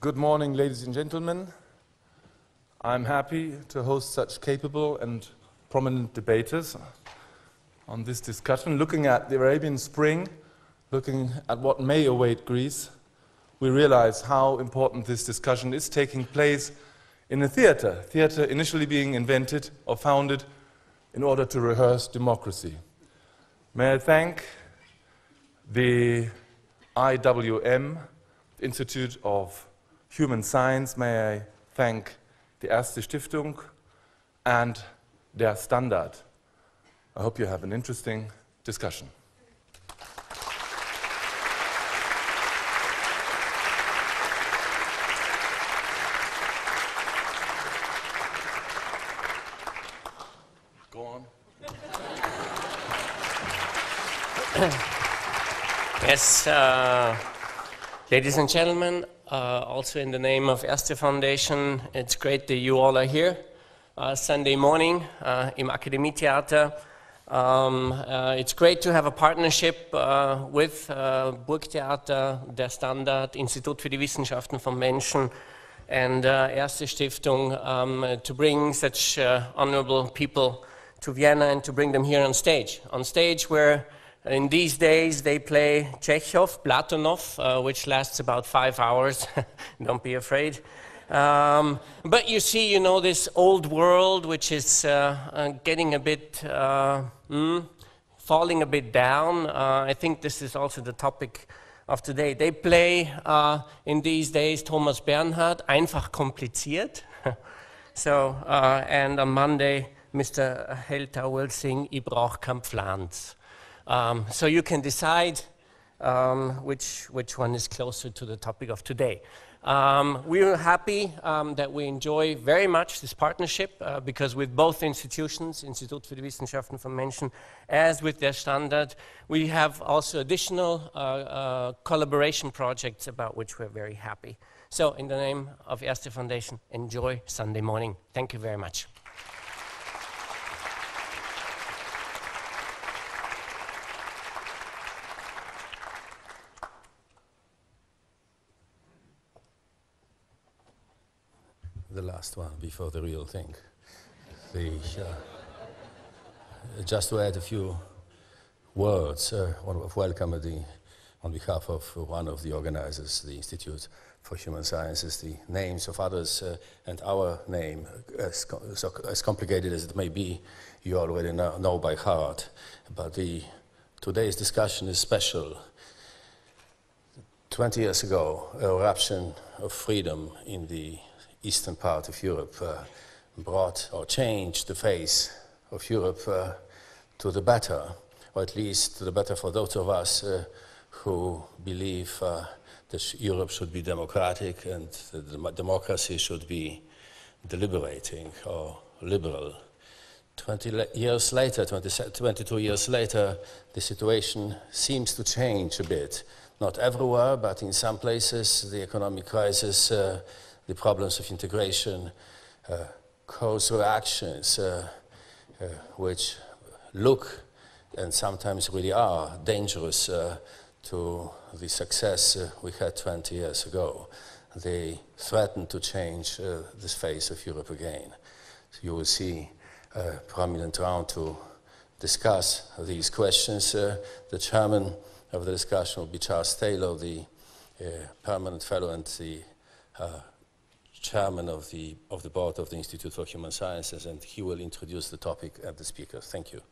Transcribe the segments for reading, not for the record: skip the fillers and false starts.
Good morning, ladies and gentlemen. I'm happy to host such capable and prominent debaters on this discussion. Looking at the Arabian Spring, looking at what may await Greece, we realize how important this discussion is taking place in a theater. Theater initially being invented or founded in order to rehearse democracy. May I thank the IWM, Institute of Human Science. May I thank the Erste Stiftung and Der Standard. I hope you have an interesting discussion. Go on. Yes, ladies and gentlemen, also in the name of Erste Foundation, it's great that you all are here Sunday morning im Akademietheater. It's great to have a partnership with Burgtheater, Der Standard, Institut für die Wissenschaften vom Menschen, and Erste Stiftung to bring such honorable people to Vienna and to bring them here on stage where in these days they play Chekhov, Platonov, which lasts about 5 hours. Don't be afraid. But you see, this old world which is getting a bit, falling a bit down. I think this is also the topic of today. They play in these days Thomas Bernhard, einfach kompliziert. So, and on Monday, Mr. Helter will sing Ich brauch kein Pflanz. So you can decide which one is closer to the topic of today. We are happy that we enjoy very much this partnership because with both institutions, Institut für die Wissenschaften vom Menschen, as with Der Standard, we have also additional collaboration projects about which we're very happy. So in the name of Erste Foundation, enjoy Sunday morning. Thank you very much. The last one before the real thing. Just to add a few words of welcome on behalf of one of the organizers, the Institute for Human Sciences. The names of others and our name, as complicated as it may be, you already know by heart. But today's discussion is special. 20 years ago, a eruption of freedom in the eastern part of Europe brought or changed the face of Europe to the better, or at least to the better for those of us who believe that Europe should be democratic and that democracy should be deliberating or liberal. 22 years later, the situation seems to change a bit. Not everywhere, but in some places, the economic crisis, the problems of integration cause reactions which look and sometimes really are dangerous to the success we had 20 years ago. They threaten to change the face of Europe again. So you will see a prominent round to discuss these questions. The chairman of the discussion will be Charles Taylor, the permanent fellow and the chairman of the board of the Institute for Human Sciences, and he will introduce the topic and the speakers. Thank you.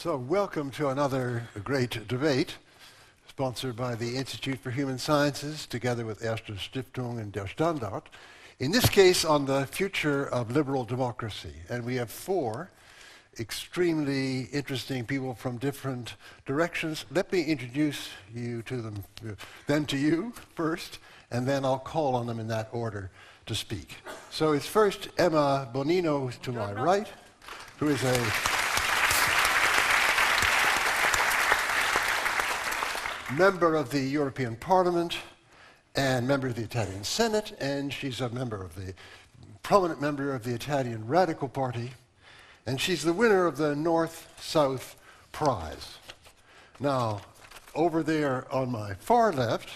So welcome to another great debate sponsored by the Institute for Human Sciences together with Erste Stiftung and Der Standard In this case, on the future of liberal democracy. And we have four extremely interesting people from different directions. Let me introduce you to them to you first, and then I'll call on them in that order to speak. So it's first Emma Bonino to my right, who is a member of the European Parliament and member of the Italian Senate, and she's a prominent member of the Italian Radical Party, and she's the winner of the North-South Prize. Now, over there on my far left,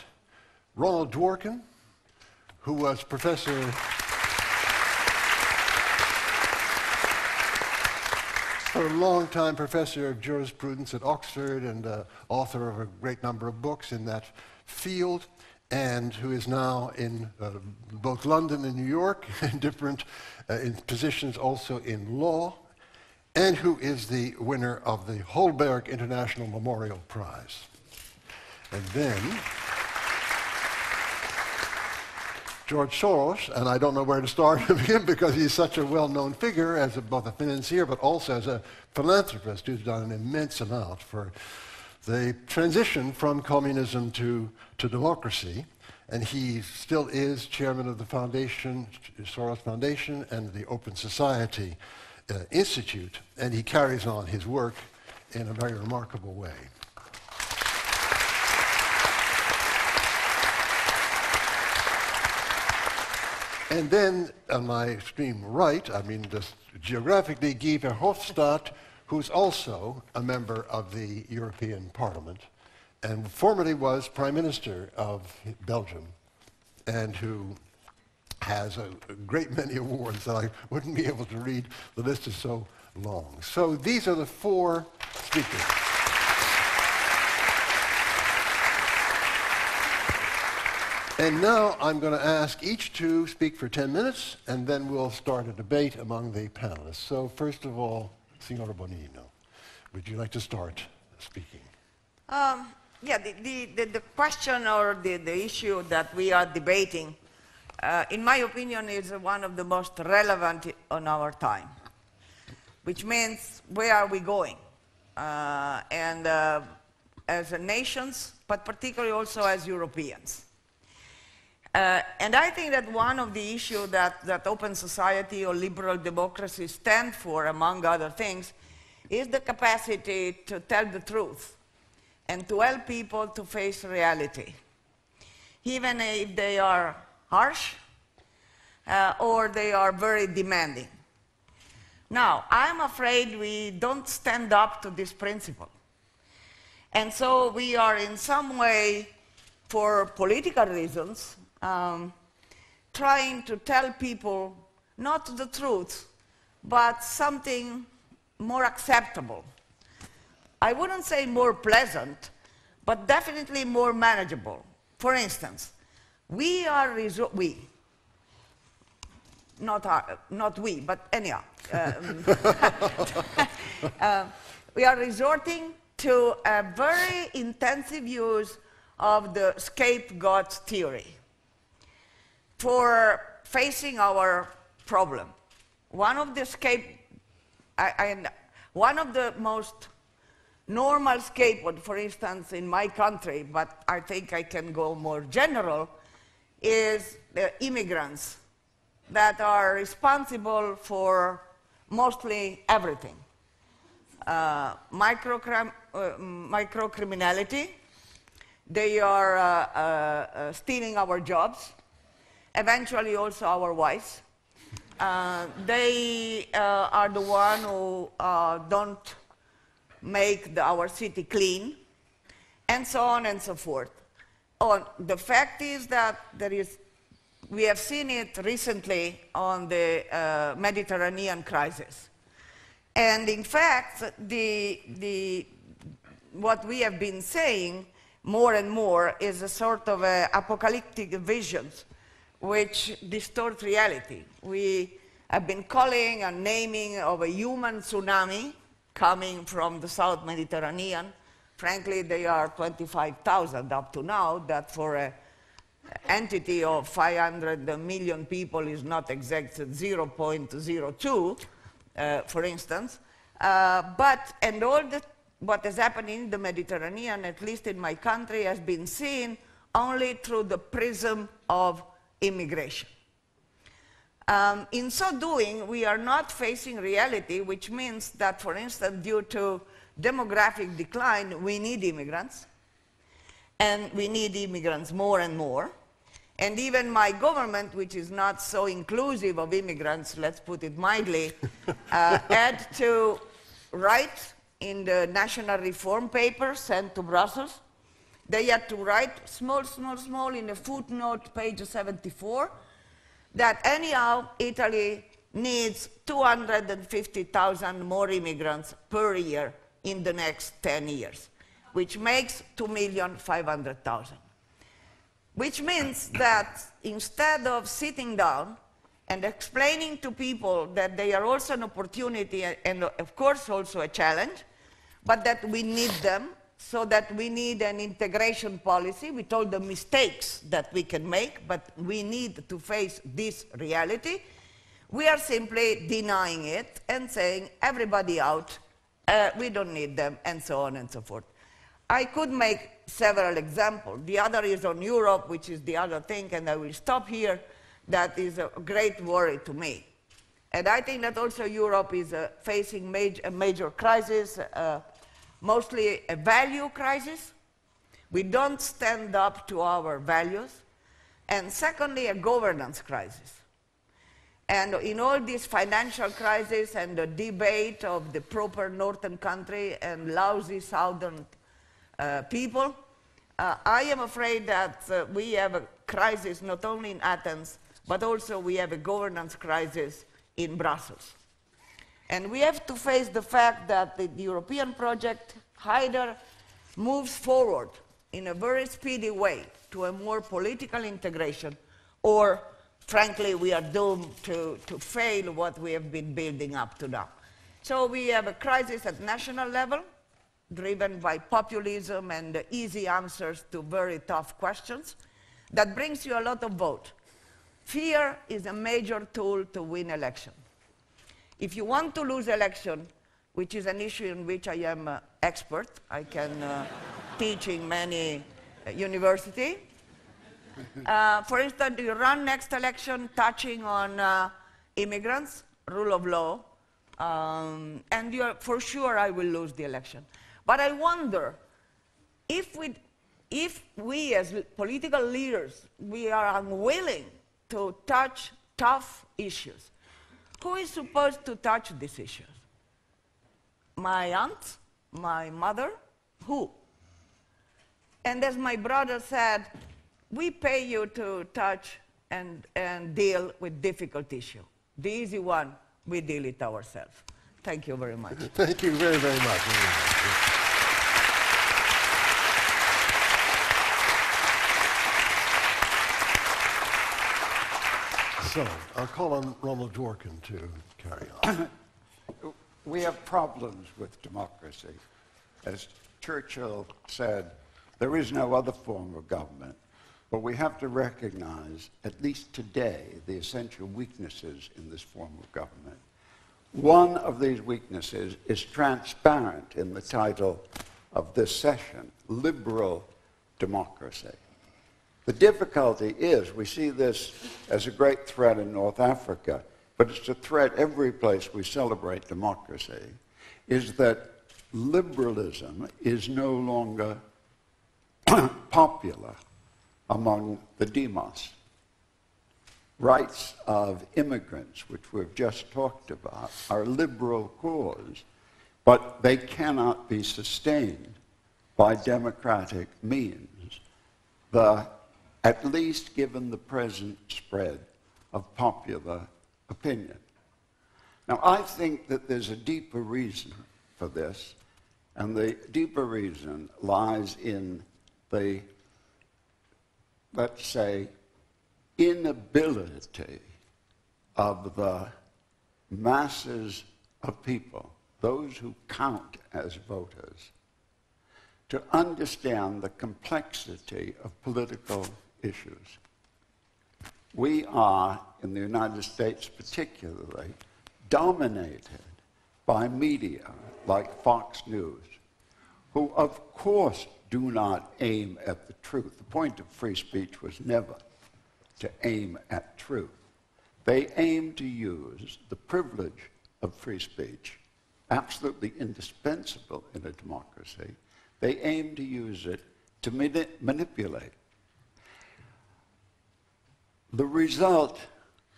Ronald Dworkin, who was for a long time professor of jurisprudence at Oxford and author of a great number of books in that field, and who is now in both London and New York, in different in positions also in law, and who is the winner of the Holberg International Memorial Prize. And then George Soros, and I don't know where to start with him because he's such a well-known figure as both a financier but also as a philanthropist who's done an immense amount for the transition from communism to democracy. And he still is chairman of the foundation, Soros Foundation, and the Open Society Institute, and he carries on his work in a very remarkable way. And then on my extreme right, I mean just geographically, Guy Verhofstadt, who's also a member of the European Parliament and formerly was Prime Minister of Belgium, and who has a great many awards that I wouldn't be able to read. The list is so long. So these are the four speakers. And now I'm going to ask each to speak for 10 minutes, and then we'll start a debate among the panelists. So first of all, Signora Bonino, would you like to start speaking? Yeah, the question or the issue that we are debating, in my opinion, is one of the most relevant on our time, which means where are we going? And as nations, but particularly also as Europeans. And I think that one of the issues that open society or liberal democracy stand for, among other things, is the capacity to tell the truth and to help people to face reality, even if they are harsh or they are very demanding. Now, I'm afraid we don't stand up to this principle. And so we are in some way, for political reasons, trying to tell people not the truth, but something more acceptable. I wouldn't say more pleasant, but definitely more manageable. For instance, we are not we, but anyhow, we are resorting to a very intensive use of the scapegoat theory for facing our problem. One of the most normal scapegoat, for instance, in my country, but I think I can go more general, is the immigrants that are responsible for mostly everything. Microcriminality, they are stealing our jobs, eventually also our wives. They are the one who don't make our city clean, and so on and so forth. The fact is that we have seen it recently on the Mediterranean crisis. And in fact, what we have been saying more and more is a sort of apocalyptic visions which distort reality. We have been calling and naming of a human tsunami coming from the South Mediterranean. Frankly, they are 25,000 up to now, that for a entity of 500 million people is not exact 0.02, for instance. And all what is happening in the Mediterranean, at least in my country, has been seen only through the prism of immigration. In so doing, we are not facing reality, which means that, for instance, due to demographic decline, we need immigrants. And we need immigrants more and more. And even my government, which is not so inclusive of immigrants, let's put it mildly, had to write in the national reform paper sent to Brussels. They had to write small in a footnote, page 74, that anyhow Italy needs 250,000 more immigrants per year in the next 10 years, which makes 2,500,000. Which means that instead of sitting down and explaining to people that they are also an opportunity and of course also a challenge, but that we need them, so that we need an integration policy with all the mistakes that we can make, but we need to face this reality, we are simply denying it and saying everybody out, we don't need them, and so on and so forth. I could make several examples. The other is on Europe, which is the other thing, and I will stop here. That is a great worry to me. And I think that also Europe is facing a major crisis, mostly a value crisis. We don't stand up to our values. And secondly, a governance crisis. And in all this financial crisis and the debate of the proper northern country and lousy southern people, I am afraid that we have a crisis not only in Athens, but also we have a governance crisis in Brussels. And we have to face the fact that the European project either moves forward in a very speedy way to a more political integration, or frankly, we are doomed to fail what we have been building up to now. So we have a crisis at national level, driven by populism and easy answers to very tough questions, that brings you a lot of vote. Fear is a major tool to win election. If you want to lose election, which is an issue in which I am expert, I can teach in many universities. For instance, you run next election touching on immigrants, rule of law, and for sure I will lose the election. But I wonder if we as political leaders, we are unwilling to touch tough issues. Who is supposed to touch these issues? My aunt? My mother? Who? And as my brother said, we pay you to touch and deal with difficult issues. The easy one, we deal it ourselves. Thank you very much. Thank you very, very much. So, I'll call on Ronald Dworkin to carry on. We have problems with democracy. As Churchill said, there is no other form of government, but we have to recognize, at least today, the essential weaknesses in this form of government. One of these weaknesses is transparent in the title of this session, liberal democracy. The difficulty is, we see this as a great threat in North Africa, but it's a threat every place we celebrate democracy, is that liberalism is no longer popular among the demos. Rights of immigrants, which we've just talked about, are a liberal cause, but they cannot be sustained by democratic means, at least given the present spread of popular opinion. Now, I think that there's a deeper reason for this, and the deeper reason lies in the, let's say, inability of the masses of people, those who count as voters, to understand the complexity of political issues. We are, in the United States particularly, dominated by media like Fox News, who of course do not aim at the truth. The point of free speech was never to aim at truth. They aim to use the privilege of free speech, absolutely indispensable in a democracy. They aim to use it to manipulate. The result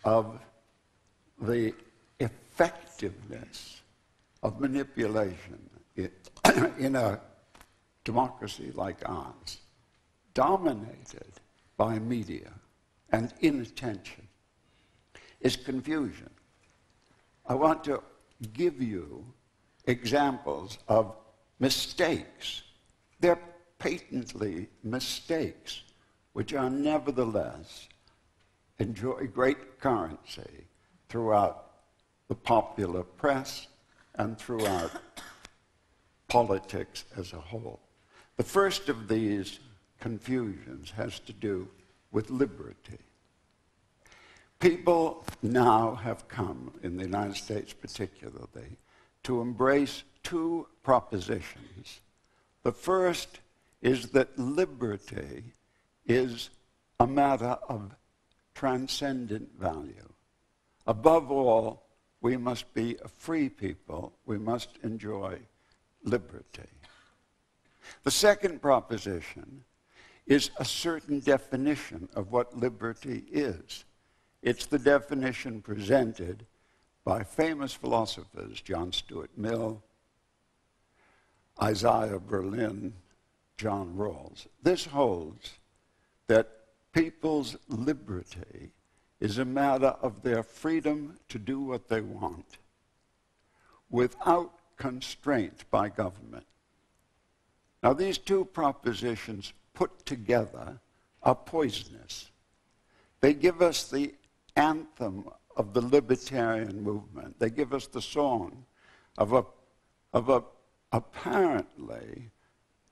of the effectiveness of manipulation in a democracy like ours, dominated by media and inattention, is confusion. I want to give you examples of mistakes. They're patently mistakes, which are nevertheless enjoy great currency throughout the popular press and throughout politics as a whole. The first of these confusions has to do with liberty. People now have come, in the United States particularly, to embrace two propositions. The first is that liberty is a matter of transcendent value. Above all, we must be a free people. We must enjoy liberty. The second proposition is a certain definition of what liberty is. It's the definition presented by famous philosophers, John Stuart Mill, Isaiah Berlin, John Rawls. This holds that people's liberty is a matter of their freedom to do what they want without constraint by government. Now, these two propositions put together are poisonous. They give us the anthem of the libertarian movement. They give us the song of a apparently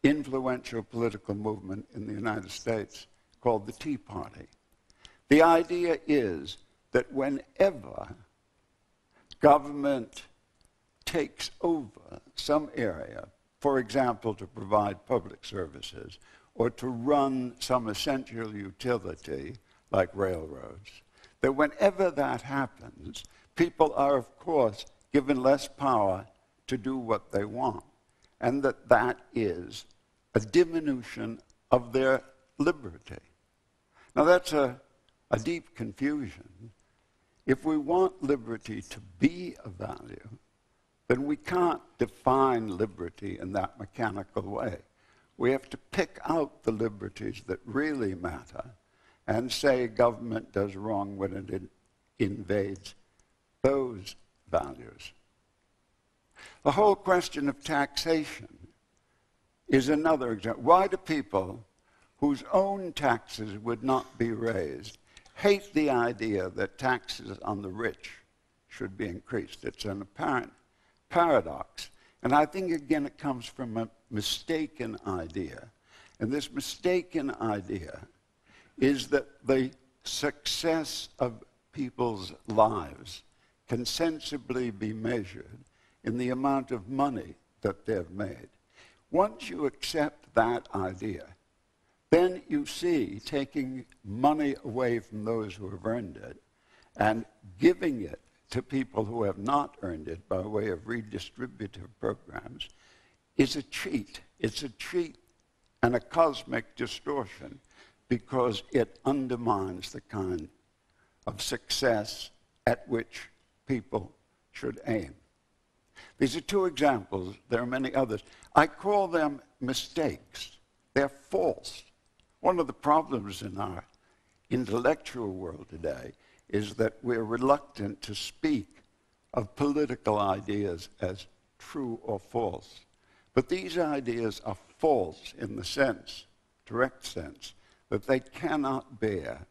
influential political movement in the United States called the Tea Party. The idea is that whenever government takes over some area, for example, to provide public services or to run some essential utility like railroads, that whenever that happens, people are, of course, given less power to do what they want, and that is a diminution of their liberty. Now, that's a deep confusion. If we want liberty to be a value, then we can't define liberty in that mechanical way. We have to pick out the liberties that really matter and say government does wrong when it invades those values. The whole question of taxation is another example. Why do people whose own taxes would not be raised hate the idea that taxes on the rich should be increased? It's an apparent paradox. And I think, again, it comes from a mistaken idea. And this mistaken idea is that the success of people's lives can sensibly be measured in the amount of money that they've made. Once you accept that idea, then you see taking money away from those who have earned it and giving it to people who have not earned it by way of redistributive programs is a cheat. It's a cheat and a cosmic distortion because it undermines the kind of success at which people should aim. These are two examples. There are many others. I call them mistakes. They're false. One of the problems in our intellectual world today is that we're reluctant to speak of political ideas as true or false. But these ideas are false in the sense, direct sense, that they cannot bear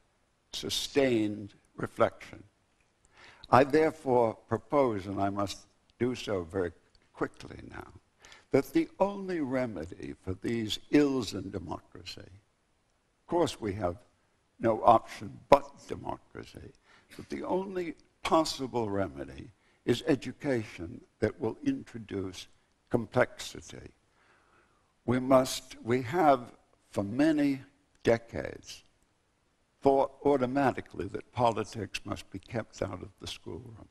sustained reflection. I therefore propose, and I must do so very quickly now, that the only remedy for these ills in democracy, of course we have no option but democracy, that the only possible remedy is education that will introduce complexity. We have for many decades thought automatically that politics must be kept out of the schoolroom.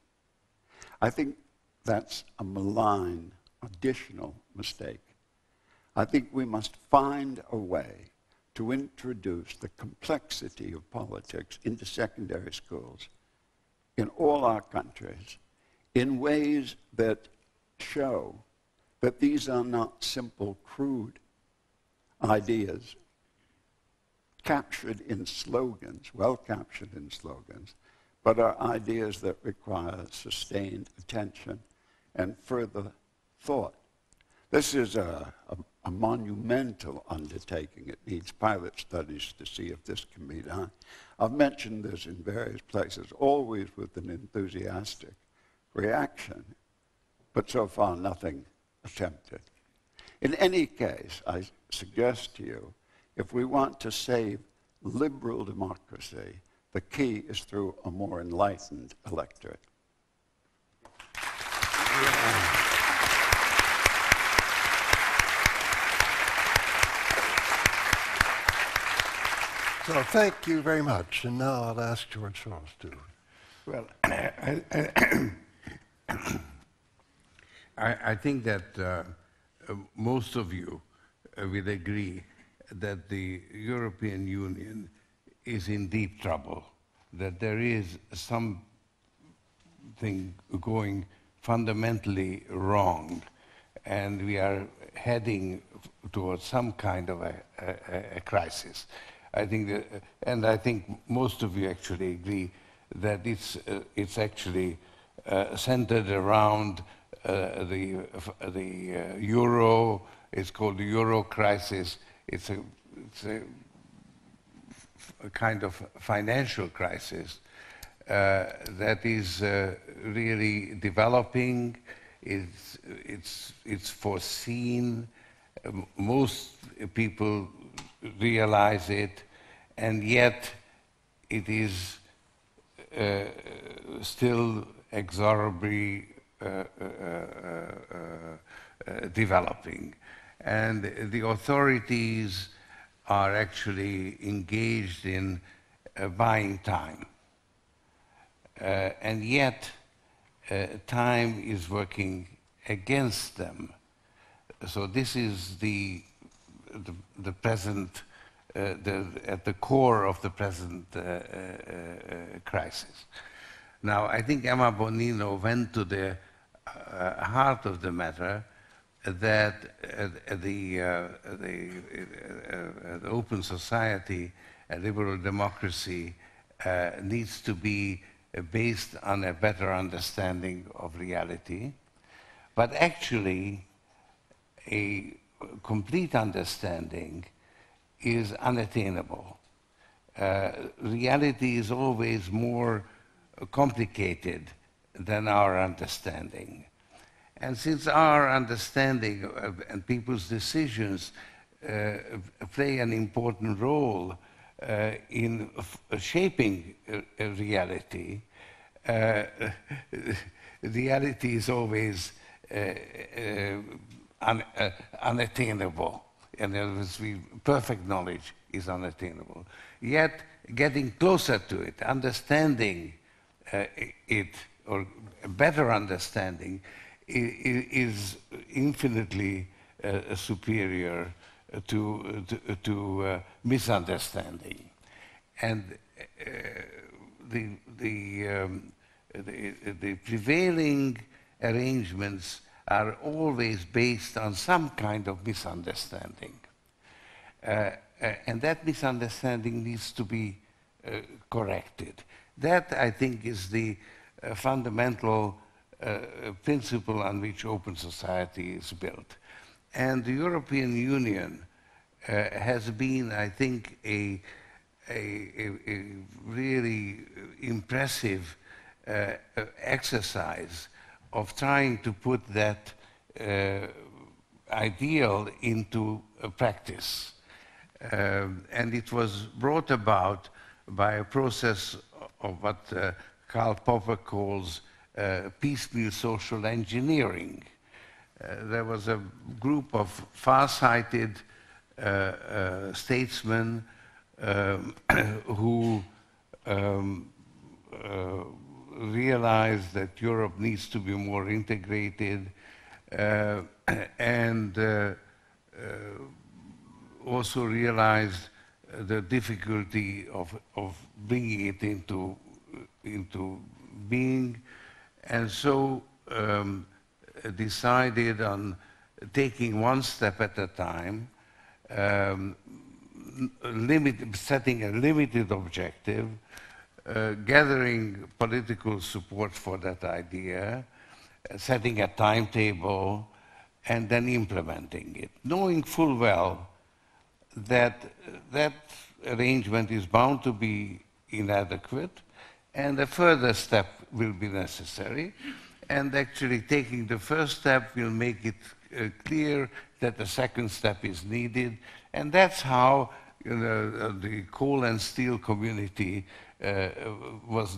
I think that's a malign, additional mistake. I think we must find a way to introduce the complexity of politics into secondary schools in all our countries in ways that show that these are not simple, crude ideas captured in slogans, well captured in slogans, but are ideas that require sustained attention and further thought. This is a monumental undertaking. It needs pilot studies to see if this can be done. I've mentioned this in various places, always with an enthusiastic reaction, but so far nothing attempted. In any case, I suggest to you, if we want to save liberal democracy, the key is through a more enlightened electorate. So thank you very much. And now I'll ask George Soros to. Well, I think that most of you will agree that the European Union is in deep trouble, that there is something going fundamentally wrong, and we are heading towards some kind of a crisis. I think that, and I think most of you actually agree that it's actually centered around the euro. It's called the euro crisis. It's a kind of financial crisis that is really developing. It's foreseen. Most people realize it, and yet it is still inexorably developing. And the authorities are actually engaged in buying time. And yet, time is working against them. So this is the present, at the core of the present crisis. Now, I think Emma Bonino went to the heart of the matter, that the open society, a liberal democracy, needs to be based on a better understanding of reality, but actually a complete understanding is unattainable. Reality is always more complicated than our understanding. And since our understanding and people's decisions play an important role in shaping reality, reality is always unattainable. In other words, perfect knowledge is unattainable. Yet, getting closer to it, understanding it, or a better understanding, is infinitely superior to misunderstanding. And the prevailing arrangements are always based on some kind of misunderstanding. And that misunderstanding needs to be corrected. That, I think, is the fundamental principle on which open society is built. And the European Union has been, I think, a really impressive exercise of trying to put that ideal into practice. And it was brought about by a process of what Karl Popper calls piecemeal social engineering. There was a group of far-sighted statesmen who realized that Europe needs to be more integrated and also realized the difficulty of bringing it into being, and so decided on taking one step at a time, setting a limited objective, gathering political support for that idea, setting a timetable, and then implementing it, knowing full well that that arrangement is bound to be inadequate, and a further step will be necessary. And actually taking the first step will make it clear that the second step is needed. And that's how the coal and steel community was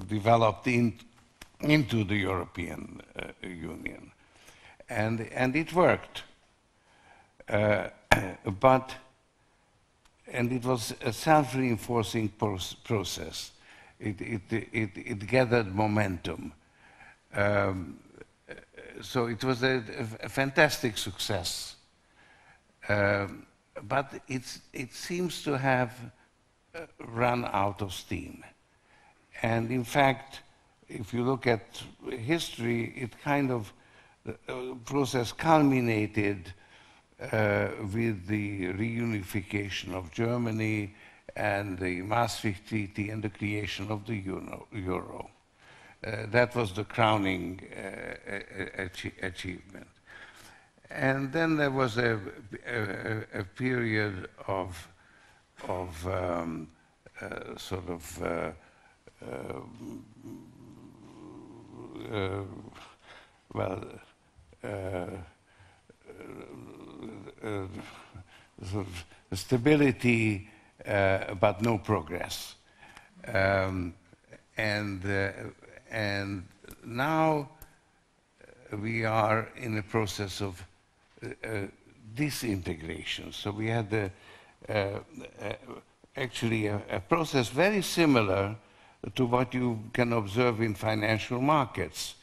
developed into the European Union. And it worked. And it was a self-reinforcing process. It gathered momentum. So it was a fantastic success. But it seems to have run out of steam. And in fact, if you look at history, it kind of, the process culminated with the reunification of Germany and the Maastricht Treaty and the creation of the euro. That was the crowning achievement. And then there was a period of sort of sort of stability, but no progress. And now we are in a process of disintegration. So we had actually a process very similar to what you can observe in financial markets,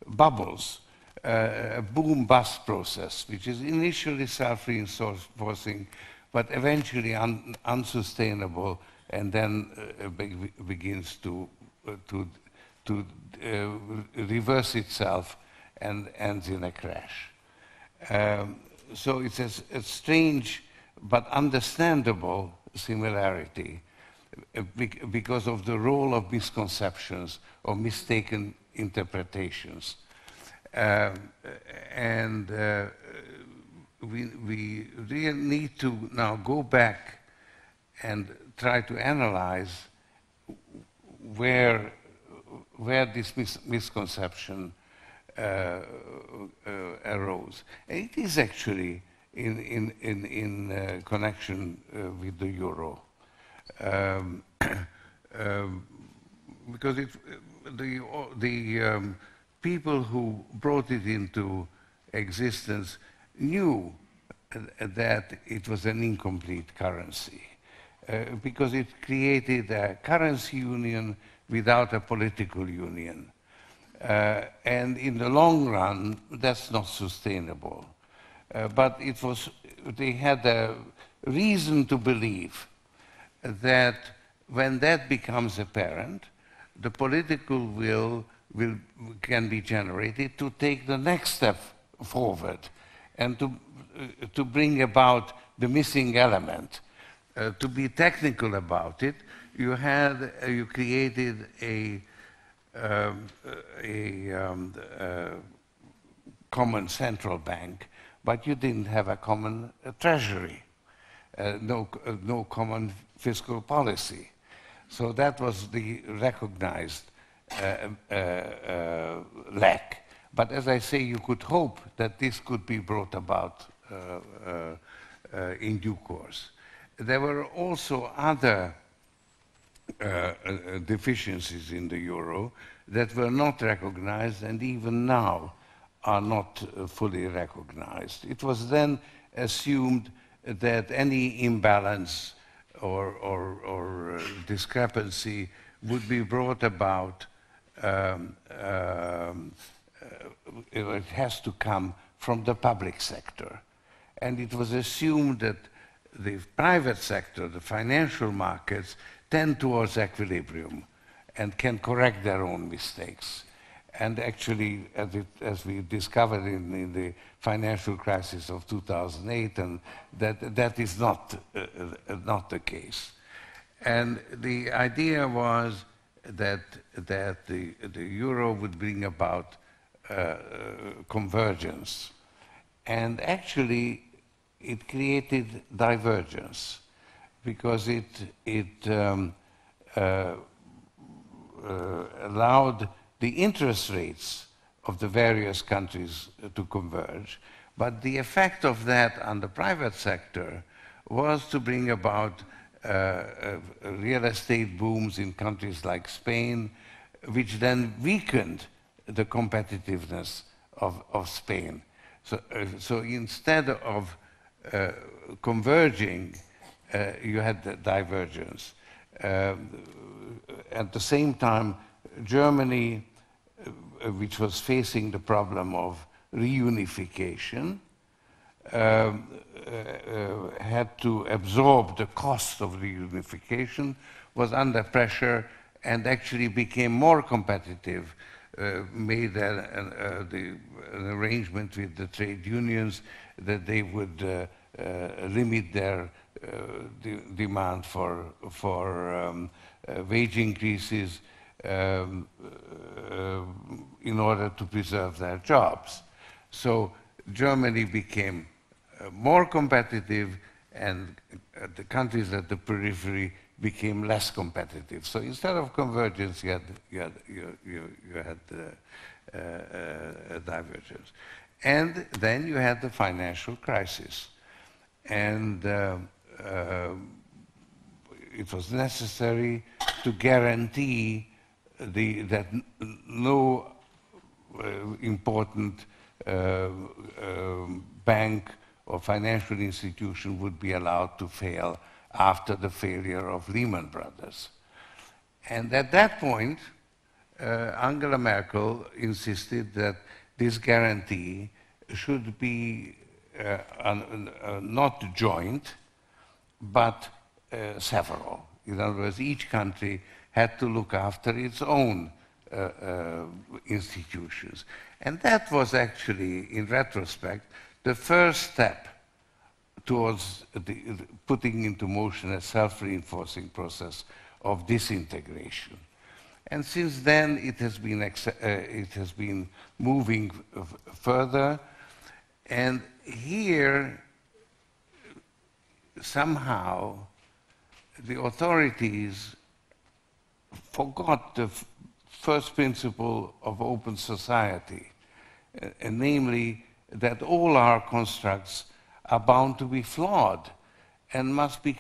bubbles. A boom-bust process, which is initially self-reinforcing, but eventually unsustainable, and then begins to reverse itself and ends in a crash. So it's a strange but understandable similarity because of the role of misconceptions or mistaken interpretations. We really need to now go back and try to analyze where this misconception arose. And it is actually in connection with the euro. Because the people who brought it into existence knew that it was an incomplete currency because it created a currency union without a political union. And in the long run, that's not sustainable. But they had a reason to believe that when that becomes apparent, the political will can be generated to take the next step forward and to bring about the missing element. To be technical about it, you created a common central bank, but you didn't have a common treasury, no common fiscal policy. So that was the recognized lack. But as I say, you could hope that this could be brought about in due course. There were also other deficiencies in the euro that were not recognized and even now are not fully recognized. It was then assumed that any imbalance or discrepancy would be brought about, it has to come from the public sector. And it was assumed that the private sector, the financial markets, tend towards equilibrium and can correct their own mistakes. And actually, as we discovered in the financial crisis of 2008, and that is not the case. And the idea was that the euro would bring about convergence. And actually, it created divergence because it allowed the interest rates of the various countries to converge, but the effect of that on the private sector was to bring about real estate booms in countries like Spain, which then weakened the competitiveness of Spain. So instead of converging, you had the divergence. At the same time, Germany, which was facing the problem of reunification, had to absorb the cost of reunification, was under pressure, and actually became more competitive, made an arrangement with the trade unions that they would limit their demand for wage increases in order to preserve their jobs. So Germany became more competitive, and the countries at the periphery became less competitive. So instead of convergence, you had divergence. And then you had the financial crisis. And it was necessary to guarantee that no important bank or financial institution would be allowed to fail after the failure of Lehman Brothers. And at that point, Angela Merkel insisted that this guarantee should be not joint, but several. In other words, each country had to look after its own institutions. And that was actually, in retrospect, the first step towards putting into motion a self-reinforcing process of disintegration. And since then, it has been moving further. And here, somehow, the authorities forgot the first principle of open society, and namely that all our constructs are bound to be flawed and must be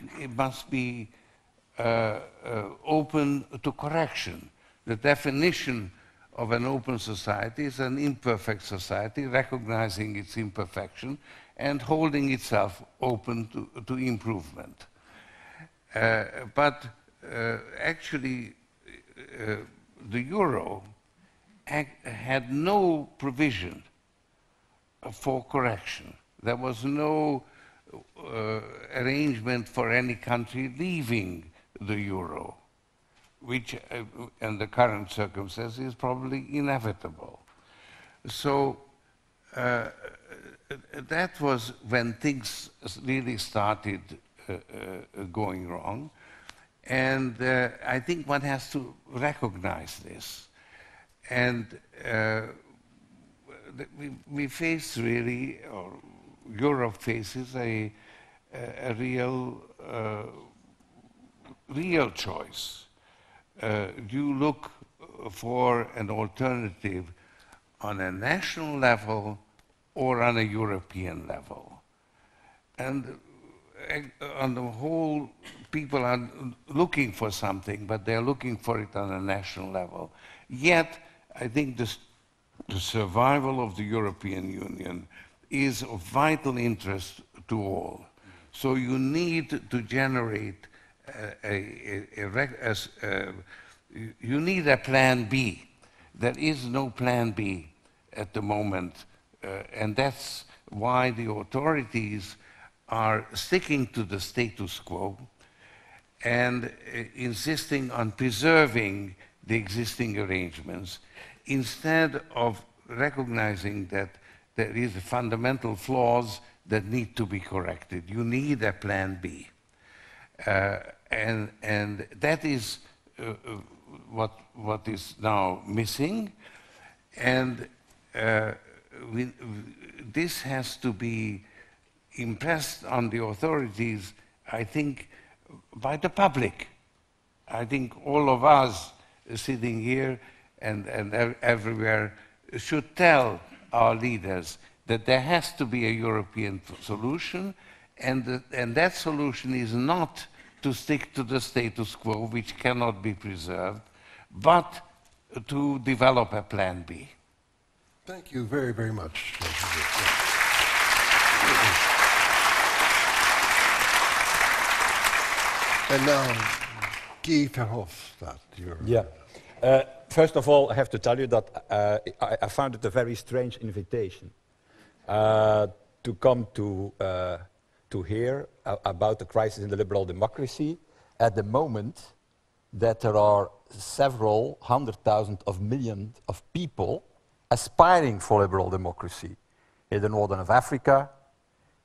open to correction. The definition of an open society is an imperfect society, recognizing its imperfection and holding itself open to improvement. But actually, the euro had no provision for correction. There was no arrangement for any country leaving the euro, which, in the current circumstances, is probably inevitable. So that was when things really started going wrong. And I think one has to recognize this. And we face really, or Europe faces a real choice. You look for an alternative on a national level or on a European level. And on the whole, people are looking for something, but they're looking for it on a national level. Yet, I think the survival of the European Union is of vital interest to all. So you need to generate you need a plan B. There is no plan B at the moment, and that's why the authorities are sticking to the status quo and insisting on preserving the existing arrangements instead of recognizing that there is fundamental flaws that need to be corrected. You need a plan B. And that is what is now missing. And this has to be impressed on the authorities, I think, by the public. I think all of us sitting here and everywhere should tell our leaders that there has to be a European solution, and that solution is not to stick to the status quo, which cannot be preserved, but to develop a plan B. Thank you very, very much. And now, Guy Verhofstadt. Yeah. First of all, I have to tell you that I found it a very strange invitation to come to hear about the crisis in the liberal democracy at the moment that there are several 100,000 of millions of people aspiring for liberal democracy in the northern of Africa,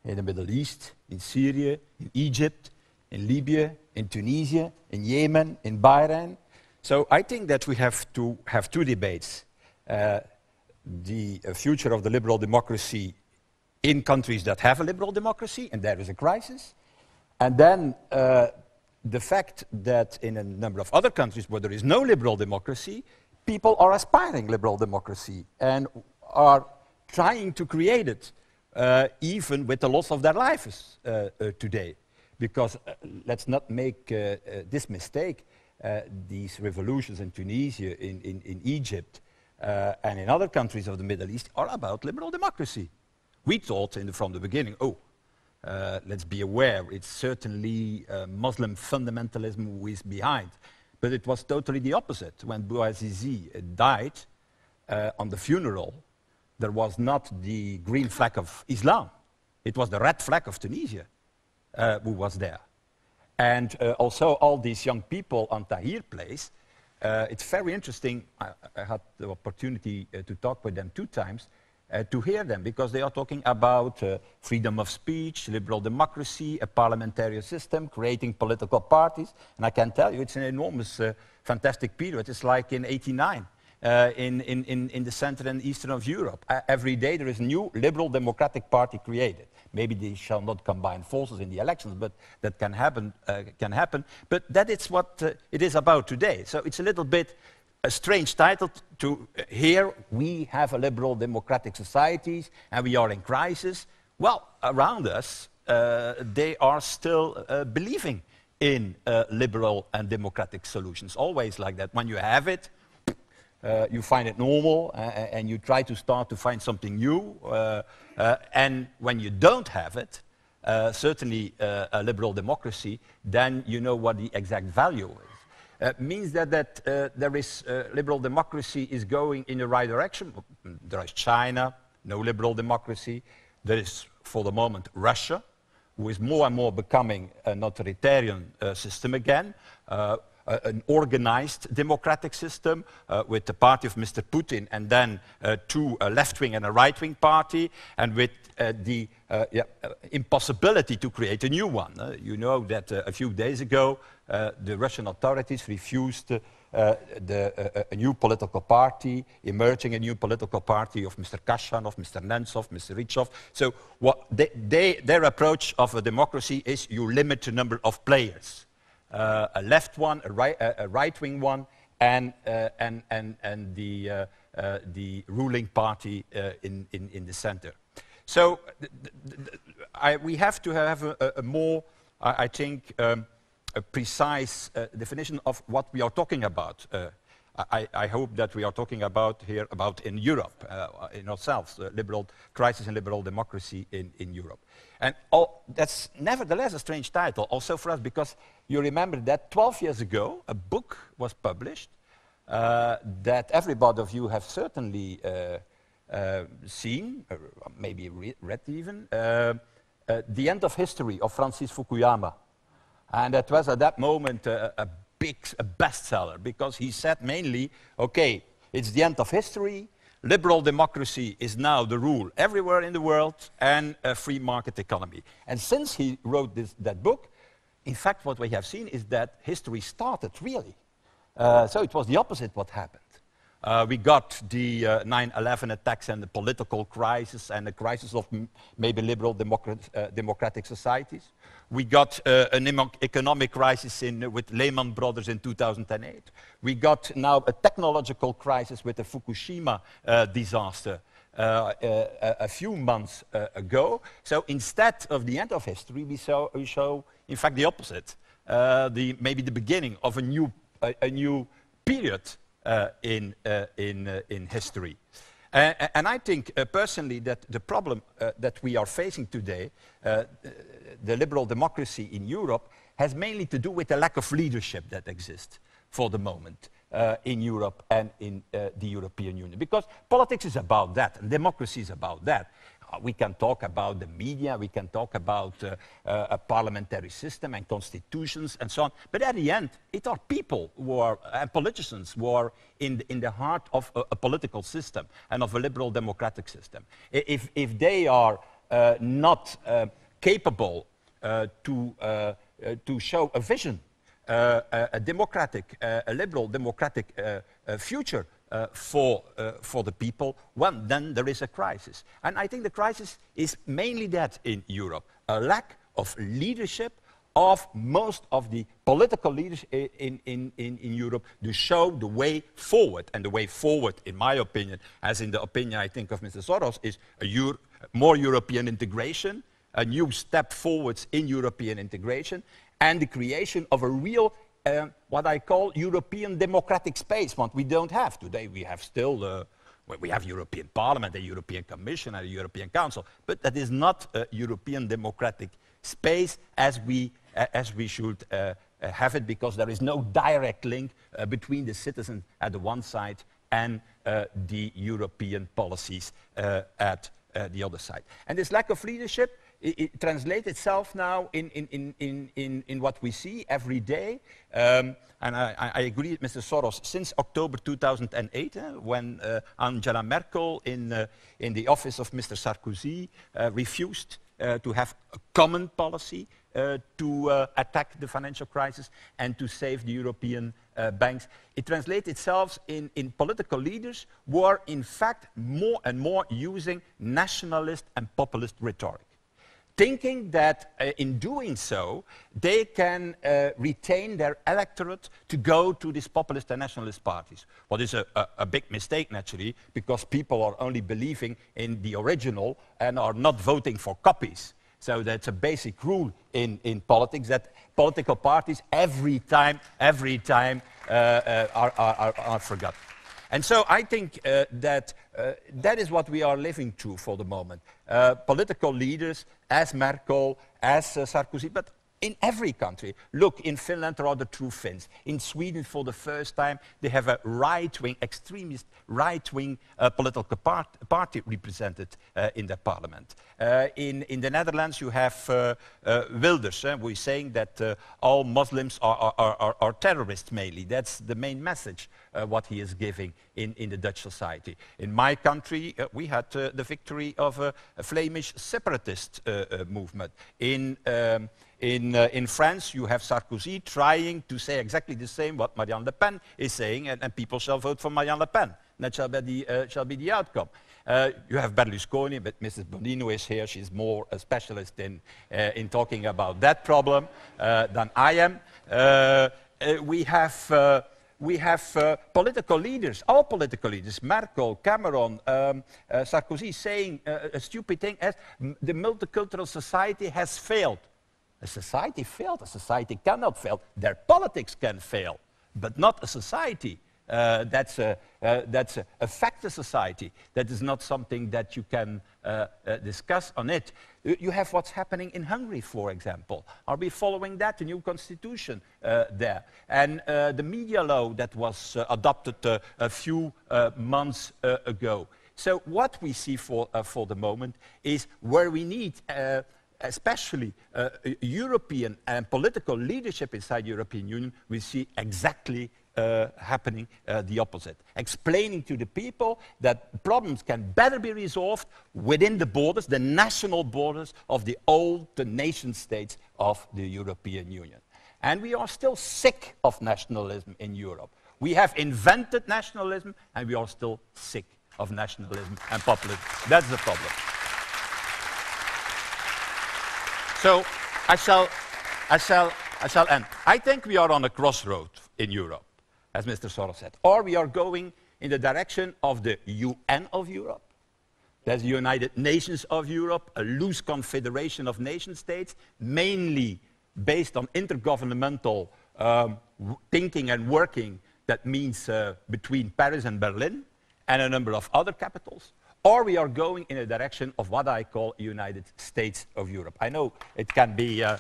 in the Middle East, in Syria, in Egypt, in Libya, in Tunisia, in Yemen, in Bahrain. So I think that we have to have two debates. The future of the liberal democracy in countries that have a liberal democracy, and there is a crisis. And then the fact that in a number of other countries where there is no liberal democracy, people are aspiring liberal democracy and are trying to create it, even with the loss of their lives today. Because let's not make this mistake. These revolutions in Tunisia, in Egypt, and in other countries of the Middle East are about liberal democracy. We thought from the beginning, let's be aware, it's certainly Muslim fundamentalism who is behind. But it was totally the opposite. When Bouazizi died, on the funeral, there was not the green flag of Islam. It was the red flag of Tunisia who was there. And also all these young people on Tahrir Place, it's very interesting. I had the opportunity to talk with them 2 times, to hear them, because they are talking about freedom of speech, liberal democracy, a parliamentary system, creating political parties. And I can tell you, it's an enormous, fantastic period. It's like in '89 in the center and eastern of Europe. Every day there is a new liberal democratic party created. Maybe they shall not combine forces in the elections, but that can happen. But that is what it is about today. So it's a little bit a strange title to hear. We have a liberal democratic societies and we are in crisis. Well, around us, they are still believing in liberal and democratic solutions. Always like that. When you have it, you find it normal, and you try to start to find something new. And when you don't have it, certainly a liberal democracy, then you know what the exact value is. Means that there is liberal democracy is going in the right direction. There is China, no liberal democracy. There is, for the moment, Russia, who is more and more becoming an authoritarian system again. An organized democratic system with the party of Mr. Putin, and then 2 a left-wing and a right-wing party, and with the impossibility to create a new one. You know that a few days ago the Russian authorities refused a new political party, emerging a new political party of Mr. Kashanov, Mr. Nemtsov, Mr. Richov. So what their approach of a democracy is you limit the number of players. A left one, a right-wing one, and the ruling party in the center. So we have to have a more, I think, a precise definition of what we are talking about. I hope that we are talking about here about in Europe, in ourselves, liberal crisis and liberal democracy in Europe. And that's nevertheless a strange title, also for us, because you remember that 12 years ago, a book was published that everybody of you have certainly seen, maybe read even, The End of History of Francis Fukuyama. And that was at that moment a bestseller, because he said mainly, okay, it's the end of history, liberal democracy is now the rule everywhere in the world, and a free market economy. And since he wrote that book, in fact, what we have seen is that history started, really. So it was the opposite what happened. We got the 9/11 attacks and the political crisis and the crisis of maybe liberal democratic societies. We got an economic crisis with Lehman Brothers in 2008. We got now a technological crisis with the Fukushima disaster a few months ago. So instead of the end of history, we show in fact, the opposite. Maybe the beginning of a new period in history. And I think personally that the problem that we are facing today, the liberal democracy in Europe, has mainly to do with the lack of leadership that exists for the moment in Europe and in the European Union. Because politics is about that, and democracy is about that. We can talk about the media, we can talk about a parliamentary system and constitutions and so on, but at the end, it are people who are, and politicians who are in the heart of a political system and of a liberal democratic system. If they are not capable to show a vision, a democratic, a liberal democratic future for the people, well, then there is a crisis. And I think the crisis is mainly that in Europe, a lack of leadership of most of the political leaders in Europe to show the way forward. And the way forward, in my opinion, as in the opinion I think of Mr. Soros, is more European integration, a new step forwards in European integration, and the creation of a real what I call European democratic space, what we don't have today. We have still, we have European Parliament, a European Commission, and a European Council, but that is not a European democratic space as we should have it, because there is no direct link between the citizens at the one side and the European policies at the other side. And this lack of leadership, it translates itself now in what we see every day. And I agree with Mr. Soros. Since October 2008, when Angela Merkel in the office of Mr. Sarkozy refused to have a common policy to attack the financial crisis and to save the European banks, it translates itself in political leaders who are in fact more and more using nationalist and populist rhetoric, thinking that in doing so, they can retain their electorate to go to these populist and nationalist parties. What is a big mistake, naturally, because people are only believing in the original and are not voting for copies. So that's a basic rule in politics, that political parties every time are forgotten. And so I think that is what we are living through for the moment. Political leaders as Merkel, as Sarkozy, but in every country. Look, in Finland there are the true Finns. In Sweden, for the first time, they have a right-wing, extremist right-wing political party represented in the parliament. In the Netherlands, you have Wilders, who is saying that all Muslims are terrorists mainly. That's the main message what he is giving in the Dutch society. In my country, we had the victory of a Flemish separatist movement. In France, you have Sarkozy trying to say exactly the same what Marine Le Pen is saying, and people shall vote for Marine Le Pen. That shall be the outcome. You have Berlusconi, but Mrs. Bonino is here. She's more a specialist in talking about that problem than I am. We have we have political leaders, all political leaders, Merkel, Cameron, Sarkozy, saying a stupid thing as the multicultural society has failed. A society failed. A society cannot fail. Their politics can fail, but not a society. That's a factor society. That is not something that you can discuss on it. You have what's happening in Hungary, for example. Are we following that, the new constitution there? And the media law that was adopted a few months ago. So what we see for the moment is where we need especially European and political leadership inside the European Union, we see exactly happening the opposite. Explaining to the people that problems can better be resolved within the borders, the national borders of the old nation states of the European Union. And we are still sick of nationalism in Europe. We have invented nationalism and we are still sick of nationalism and populism. That's the problem. So I shall end. I think we are on a crossroad in Europe, as Mr. Soros said. Or we are going in the direction of the UN of Europe. There's the United Nations of Europe, a loose confederation of nation states, mainly based on intergovernmental thinking and working. That means between Paris and Berlin and a number of other capitals. Or we are going in a direction of what I call United States of Europe. I know it can be a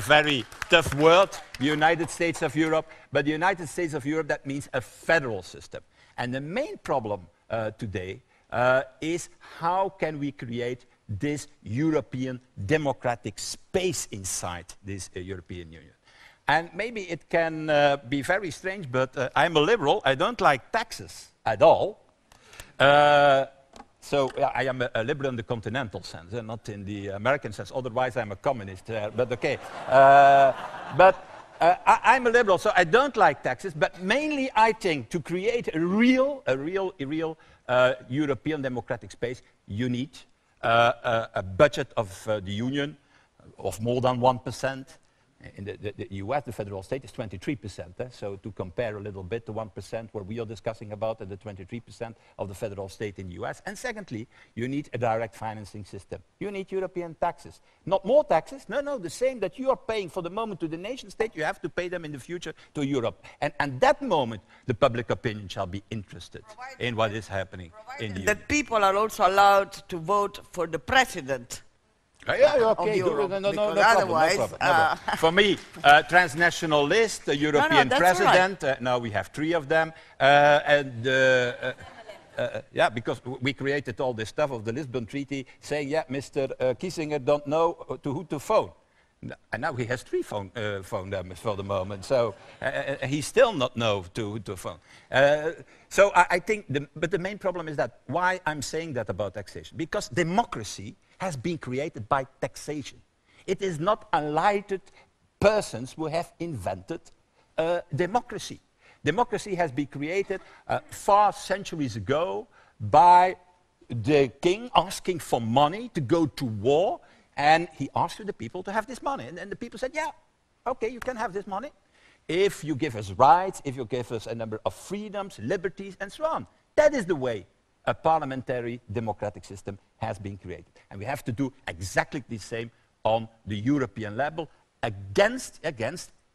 very tough word, the United States of Europe, but the United States of Europe, that means a federal system. And the main problem today is how can we create this European democratic space inside this European Union. And maybe it can be very strange, but I'm a liberal. I don't like taxes at all. So I am a liberal in the continental sense, not in the American sense. Otherwise, I'm a communist. But okay. I'm a liberal, so I don't like taxes. But mainly, I think to create a real European democratic space, you need a budget of the Union of more than 1%. In the US, the federal state is 23%. So to compare a little bit, the 1% where we are discussing about and the 23% of the federal state in the US. And secondly, you need a direct financing system. You need European taxes. Not more taxes, no, the same that you are paying for the moment to the nation state, you have to pay them in the future to Europe. And at that moment, the public opinion shall be interested in what is happening in the Union. That people are also allowed to vote for the president. Yeah, okay, no problem. For me, transnational list, a European president, right. Now we have 3 of them, yeah, because we created all this stuff of the Lisbon Treaty saying, yeah, Mr. Kiesinger don't know to who to phone. And now he has 3 phone numbers for the moment, so he still not know to who to phone. So I think, but the main problem is that, why I'm saying that about taxation? Because democracy has been created by taxation. It is not enlightened persons who have invented democracy. Democracy has been created far centuries ago by the king asking for money to go to war, and he asked the people to have this money. And the people said, yeah, okay, you can have this money if you give us rights, if you give us a number of freedoms, liberties, and so on. That is the way a parliamentary democratic system has been created. And we have to do exactly the same on the European level against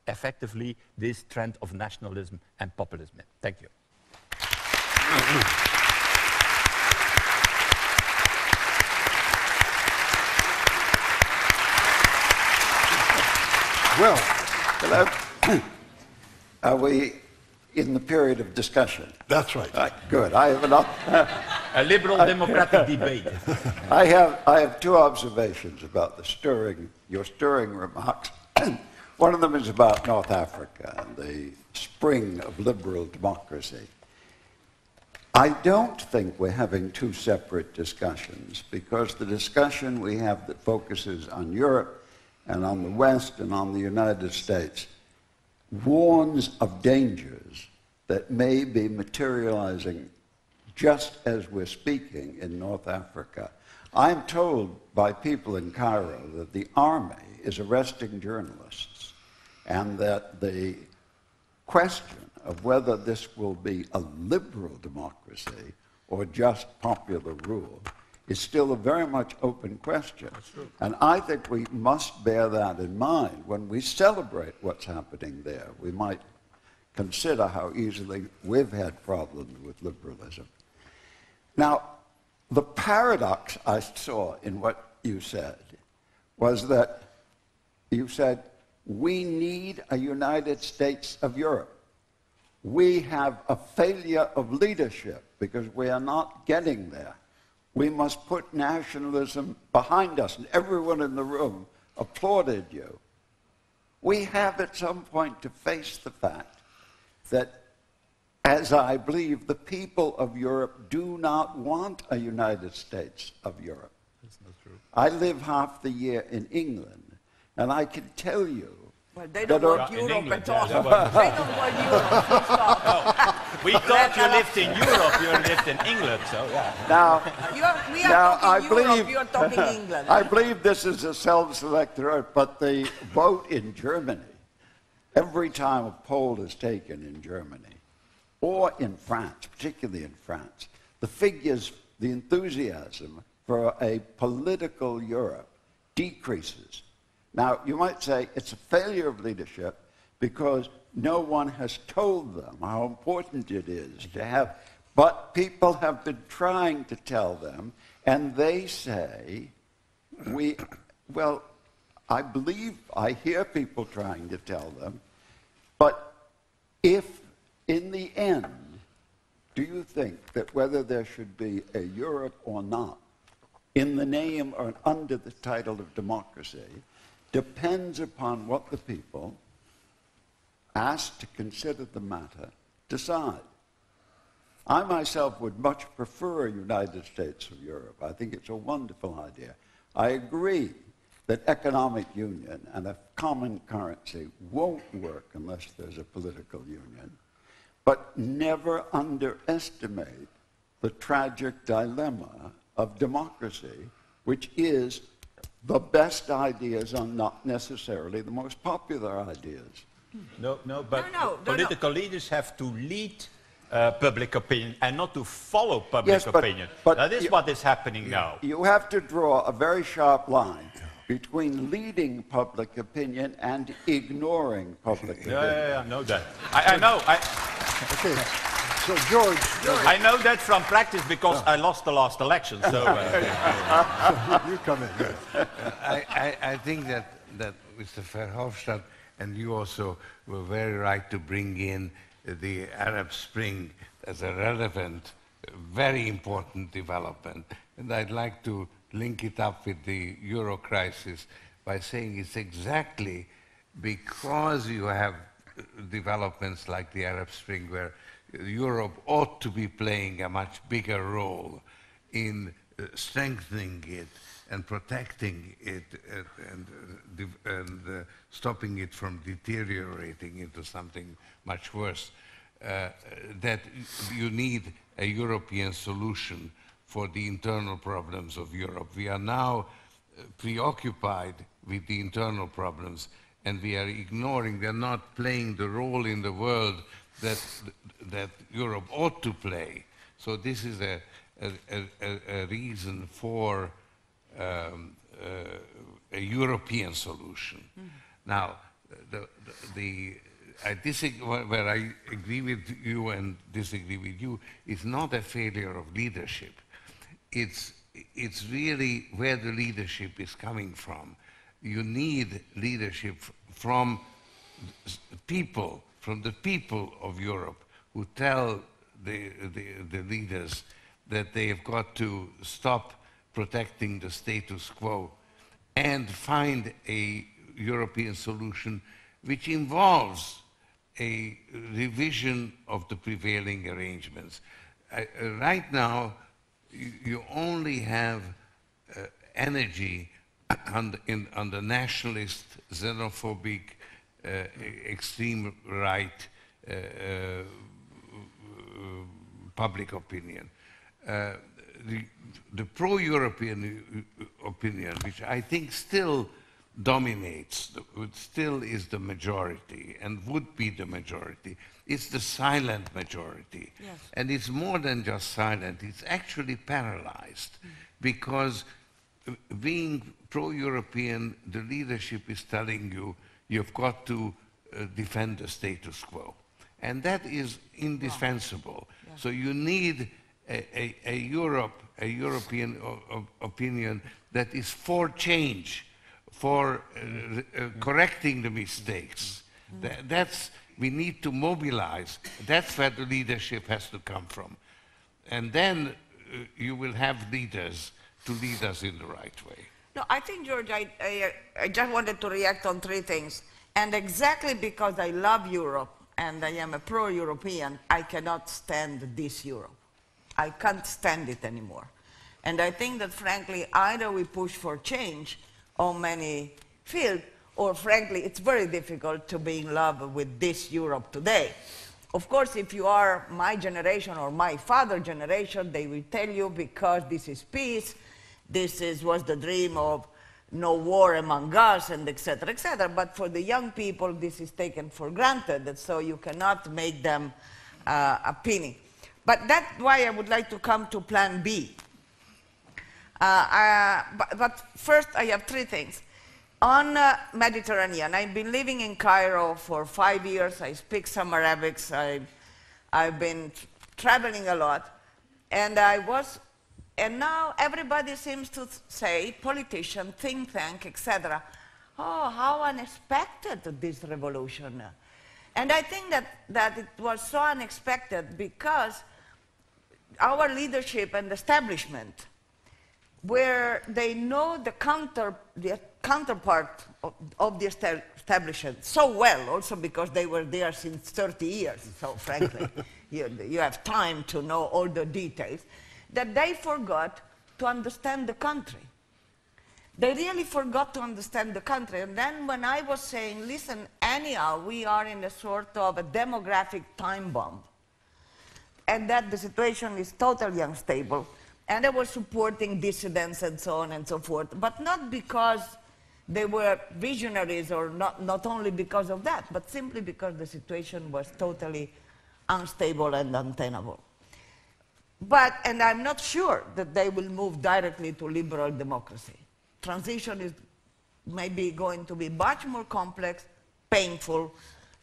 effectively this trend of nationalism and populism. Thank you. Well, hello. Are we in the period of discussion? That's right. Good. I have a liberal democratic debate. I have 2 observations about your stirring remarks. One of them is about North Africa and the spring of liberal democracy. I don't think we're having 2 separate discussions, because the discussion we have that focuses on Europe and on the West and on the United States warns of dangers that may be materializing just as we're speaking in North Africa. I'm told by people in Cairo that the army is arresting journalists and that the question of whether this will be a liberal democracy or just popular rule is still a very much open question. And I think we must bear that in mind when we celebrate what's happening there. We might consider how easily we've had problems with liberalism. Now, the paradox I saw in what you said was that you said, we need a United States of Europe. We have a failure of leadership because we are not getting there. We must put nationalism behind us. And everyone in the room applauded you. We have at some point to face the fact that, as I believe, the people of Europe do not want a United States of Europe. That's not true. I live half the year in England, and I can tell you. Well, they don't want Europe at all. They don't want Europe. We thought you lived in Europe, you lived in England, so yeah. Now, We are talking Europe, you are talking England. I believe this is a self-selectorate, but the vote in Germany, every time a poll is taken in Germany, or in France, particularly in France, the figures, the enthusiasm for a political Europe decreases. Now, you might say it's a failure of leadership because no one has told them how important it is to have, but people have been trying to tell them, and they say, well, I believe, I hear people trying to tell them, but if in the end, do you think that whether there should be a Europe or not, in the name or under the title of democracy, depends upon what the people, asked to consider the matter, decide? I myself would much prefer a United States of Europe. I think it's a wonderful idea. I agree that economic union and a common currency won't work unless there's a political union. But never underestimate the tragic dilemma of democracy, which is the best ideas are not necessarily the most popular ideas. No, but political leaders have to lead public opinion and not to follow public opinion. But that is what is happening now. You have to draw a very sharp line between leading public opinion and ignoring public opinion. Yeah, I know that. I know. Okay, so George. I know that from practice because I lost the last election. So You come in. Good. I think that Mr. Verhofstadt and you also were very right to bring in the Arab Spring as a relevant, very important development. And I'd like to link it up with the Euro crisis by saying it's exactly because you have developments like the Arab Spring where Europe ought to be playing a much bigger role in strengthening it and protecting it and stopping it from deteriorating into something much worse, that you need a European solution for the internal problems of Europe. We are now preoccupied with the internal problems, and we are ignoring, we are not playing the role in the world that Europe ought to play. So this is a reason for a European solution. Now, where I agree with you and disagree with you, is not a failure of leadership. It's really where the leadership is coming from. You need leadership from people, from the people of Europe, who tell the leaders that they have got to stop protecting the status quo and find a European solution which involves a revision of the prevailing arrangements. Right now, you only have energy on the nationalist, xenophobic, extreme right public opinion. The pro-European opinion, which I think still dominates, still is the majority and would be the majority. It's the silent majority. Yes. And it's more than just silent, it's actually paralyzed because being pro-European, the leadership is telling you, you've got to defend the status quo. And that is indispensable. Yeah. So you need a European opinion that is for change, for correcting the mistakes. We need to mobilize. That's where the leadership has to come from. And then you will have leaders to lead us in the right way. No, I think, George, I just wanted to react on three things. And exactly because I love Europe and I am a pro-European, I cannot stand this Europe. I can't stand it anymore. And I think that, frankly, either we push for change on many fields, or frankly, it's very difficult to be in love with this Europe today. Of course, if you are my generation or my father's generation, they will tell you because this is peace, was the dream of no war among us, and etc., etc. But for the young people, this is taken for granted, and so you cannot make them a penny. But that's why I would like to come to Plan B. But first, I have three things. On Mediterranean, I've been living in Cairo for 5 years. I speak some Arabic. I've been traveling a lot. And now everybody seems to say, politician, think tank, etc. Oh, how unexpected this revolution. And I think that it was so unexpected because our leadership and establishment, where they know the counterpart of the establishment so well, also because they were there since 30 years, so frankly, you have time to know all the details, that they forgot to understand the country. They really forgot to understand the country. And then when I was saying, listen, anyhow, we are in a sort of a demographic time bomb, and that the situation is totally unstable, and I was supporting dissidents and so on and so forth, but not because they were visionaries or not only because of that, but simply because the situation was totally unstable and untenable. And I'm not sure that they will move directly to liberal democracy. Transition is maybe going to be much more complex, painful,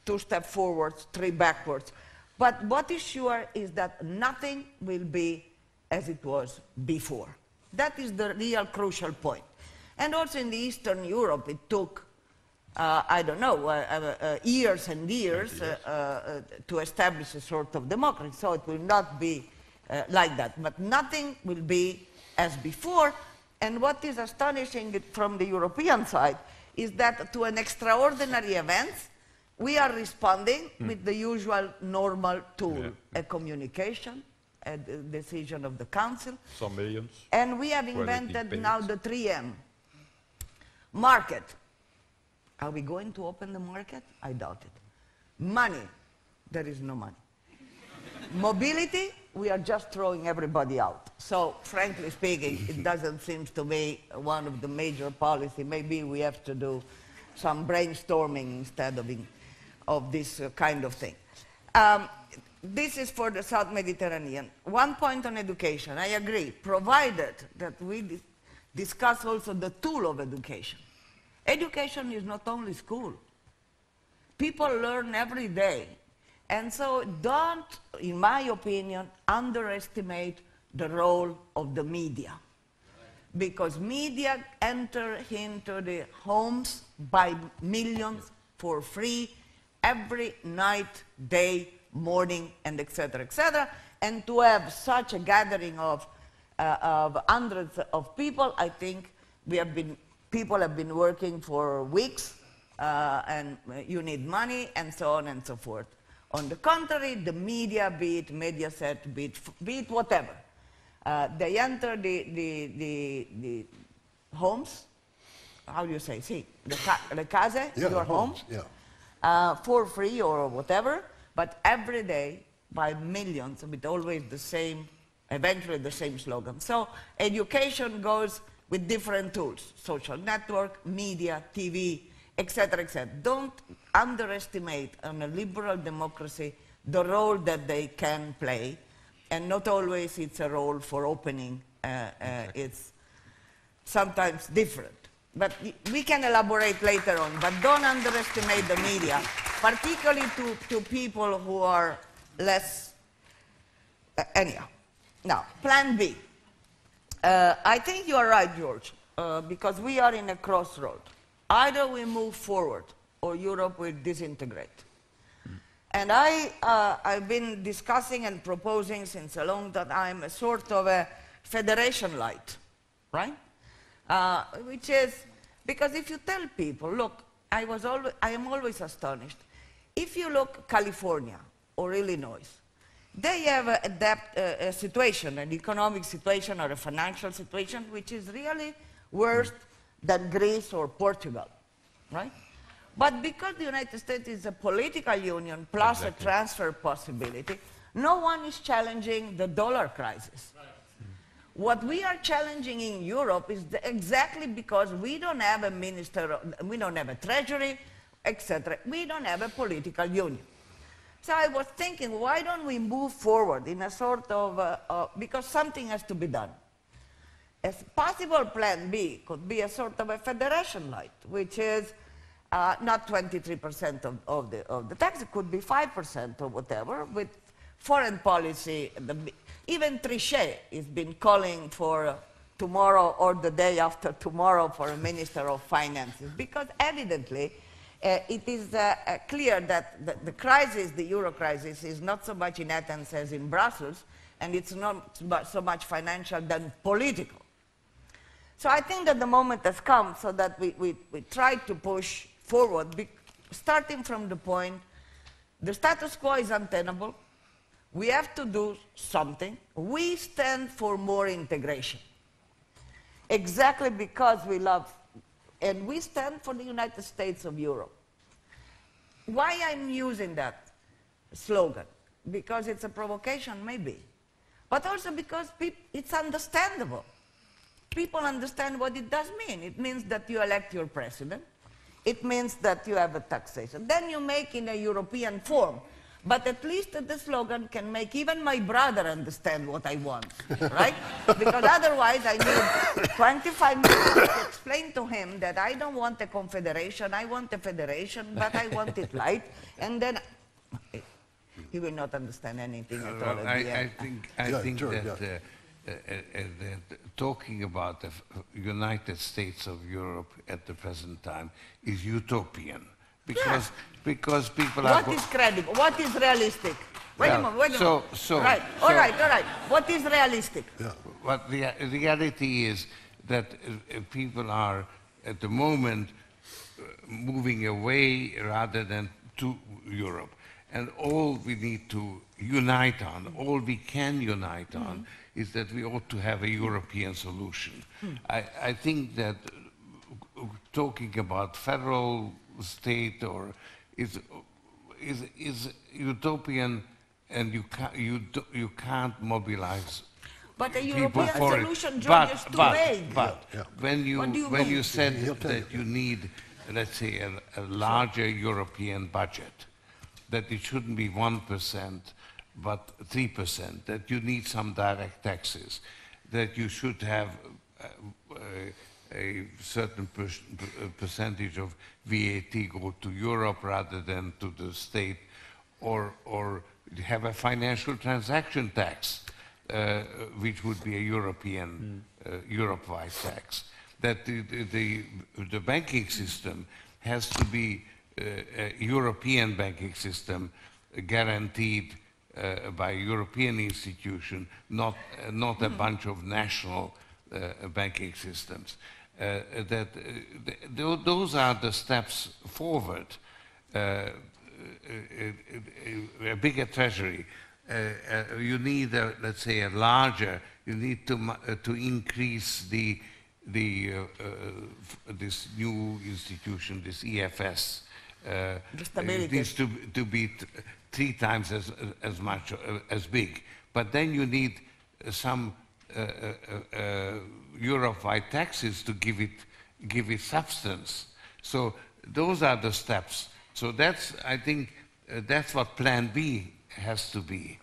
2 steps forwards, 3 backwards. But what is sure is that nothing will be as it was before. That is the real crucial point. And also in the Eastern Europe, it took, I don't know, years and years to establish a sort of democracy. So it will not be like that. But nothing will be as before. And what is astonishing from the European side is that to an extraordinary event, we are responding with the usual normal tool, a communication, a decision of the Council. Some millions. And we have invented now the 3M. Market. Are we going to open the market? I doubt it. Money. There is no money. Mobility. We are just throwing everybody out. So, frankly speaking, it doesn't seem to me one of the major policy. Maybe we have to do some brainstorming instead of this kind of thing. This is for the South Mediterranean. One point on education, I agree, provided that we discuss also the tool of education. Education is not only school. People learn every day. And so don't, in my opinion, underestimate the role of the media. Because media enter into the homes by millions for free every night, day, morning, and etc., etc. And to have such a gathering of hundreds of people, I think people have been working for weeks, and you need money, and so on and so forth. On the contrary, the media, be it Mediaset, be it whatever, they enter the homes, how do you say, the case, yeah, your home, yeah. For free or whatever, but every day by millions, with always the same, eventually the same slogan. So education goes with different tools, social network, media, TV, etc., etc. Don't underestimate in a liberal democracy the role that they can play, and not always it's a role for opening. It's sometimes different. But we can elaborate later on, but don't underestimate the media, particularly to people who are less, anyhow. Now, plan B. I think you are right, George, because we are in a crossroad. Either we move forward or Europe will disintegrate. And I've been discussing and proposing since a long time a sort of a federation light, right? Which is, because if you tell people, look, I am always astonished. If you look California or Illinois, they have a situation, an economic situation or a financial situation, which is really worse than Greece or Portugal, right? But because the United States is a political union plus a transfer possibility, no one is challenging the dollar crisis. Right. What we are challenging in Europe is exactly because we don't have a minister, we don't have a treasury, etc. We don't have a political union. So I was thinking, why don't we move forward in a sort of, because something has to be done. A possible plan B could be a sort of a federation light, which is not 23% of the tax, it could be 5% or whatever, with foreign policy. Even Trichet has been calling for tomorrow or the day after tomorrow for a Minister of Finances, because evidently it is clear that the crisis, the euro crisis, is not so much in Athens as in Brussels, and it's not so much financial than political. So I think that the moment has come so that we try to push forward, starting from the point, the status quo is untenable, we have to do something. We stand for more integration. Exactly because we love, and we stand for the United States of Europe. Why I'm using that slogan? Because it's a provocation, maybe. But also because it's understandable. People understand what it does mean. It means that you elect your president. It means that you have a taxation. Then you make in a European form. But at least the slogan can make even my brother understand what I want, right? Because otherwise I need 25 minutes to explain to him that I don't want a confederation, I want a federation, but I want it light. And then he will not understand anything at all at the end. I think that talking about the United States of Europe at the present time is utopian. Because people are... What is credible? What is realistic? Wait a moment. Right. All right. What is realistic? Yeah. But the reality is that people are, at the moment, moving away rather than to Europe. And all we need to unite on, all we can unite on, is that we ought to have a European solution. I think that talking about federal state or is utopian, and you can't mobilize. But a European solution, George, is too vague. But when you said that you need, let's say, a larger European budget, that it shouldn't be 1%, but 3%, that you need some direct taxes, that you should have a certain percentage of VAT go to Europe rather than to the state, or have a financial transaction tax, which would be a European, Europe-wide tax. That the banking system has to be a European banking system guaranteed by a European institution, not a bunch of national banking systems. Those are the steps forward. A bigger treasury. You need, let's say, a larger. You need to increase this new institution, this EFS. It needs to be 3 times as much as big. But then you need some Europe-wide taxes to give it substance. So those are the steps. So that's, I think, that's what Plan B has to be.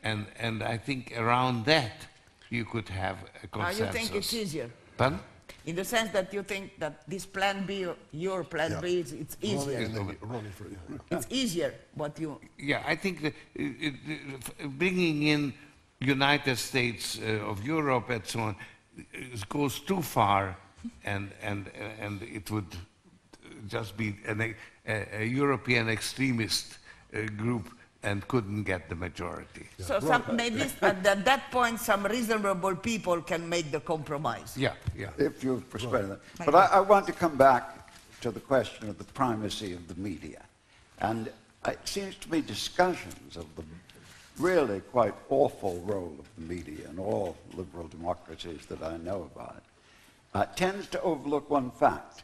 And I think around that you could have a consensus. You think it's easier? Pardon? In the sense that you think that this Plan B, your Plan B, it's easier. It's easier what you... Yeah, I think that bringing in United States of Europe and so on goes too far, and it would just be a European extremist group and couldn't get the majority. So maybe at that point some reasonable people can make the compromise. Yeah, yeah. If you've persuaded them. But I want to come back to the question of the primacy of the media. And it seems to me discussions of the really quite awful role of the media in all liberal democracies that I know about tends to overlook one fact.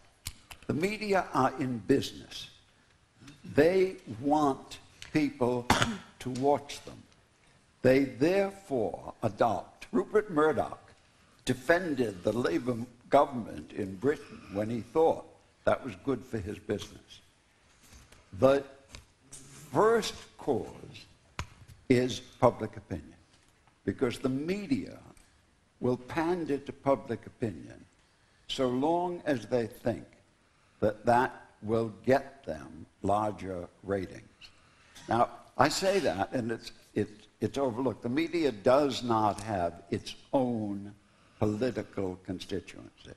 The media are in business. They want people to watch them. They therefore adopt. Rupert Murdoch defended the Labour government in Britain when he thought that was good for his business. The first cause is public opinion, because the media will pander to public opinion so long as they think that that will get them larger ratings. Now, I say that, and it's overlooked. The media does not have its own political constituency.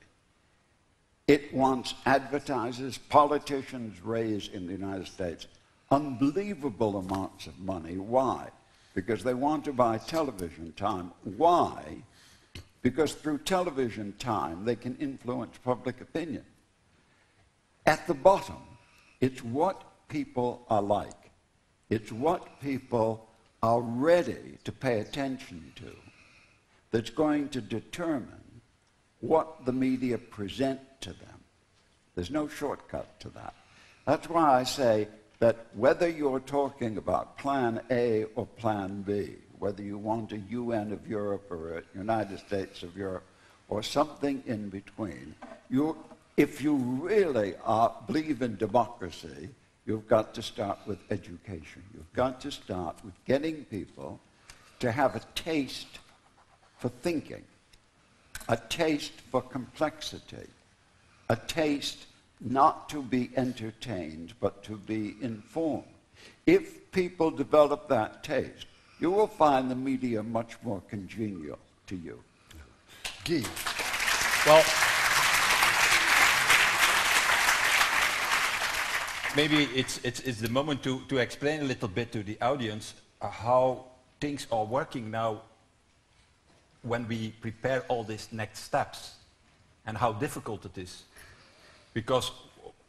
It wants advertisers. Politicians raise in the United States unbelievable amounts of money. Why? Because they want to buy television time. Why? Because through television time, they can influence public opinion. At the bottom, it's what people are like. It's what people are ready to pay attention to that's going to determine what the media present to them. There's no shortcut to that. That's why I say that whether you're talking about Plan A or Plan B, whether you want a UN of Europe or a United States of Europe or something in between, if you really believe in democracy, you've got to start with education. You've got to start with getting people to have a taste for thinking, a taste for complexity, a taste not to be entertained, but to be informed. If people develop that taste, you will find the media much more congenial to you. Guy. Well, maybe it's the moment to explain a little bit to the audience how things are working now when we prepare all these next steps and how difficult it is. Because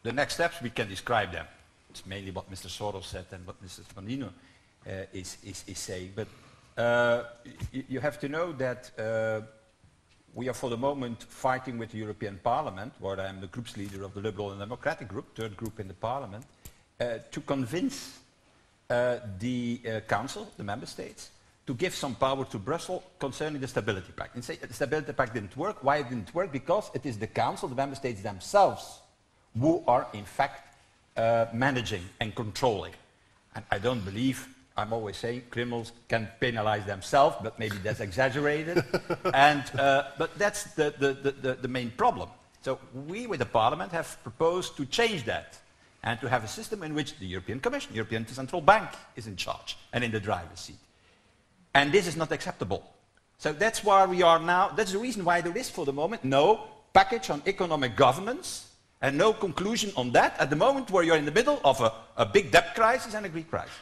the next steps, we can describe them. It's mainly what Mr. Soros said and what Mrs. Bonino is saying. But you have to know that we are for the moment fighting with the European Parliament, where I am the group's leader of the Liberal and Democratic group, third group in the Parliament, to convince the Council, the Member States, to give some power to Brussels concerning the Stability Pact. And say the Stability Pact didn't work. Why it didn't work? Because it is the Council, the Member States themselves, who are in fact managing and controlling. And I don't believe, I'm always saying, criminals can penalize themselves, but maybe that's exaggerated. But that's the main problem. So we, with the Parliament, have proposed to change that and to have a system in which the European Commission, European Central Bank, is in charge and in the driver's seat. And this is not acceptable. So that's why we are now, that's the reason why there is for the moment no package on economic governance and no conclusion on that at the moment where you're in the middle of a big debt crisis and a Greek crisis.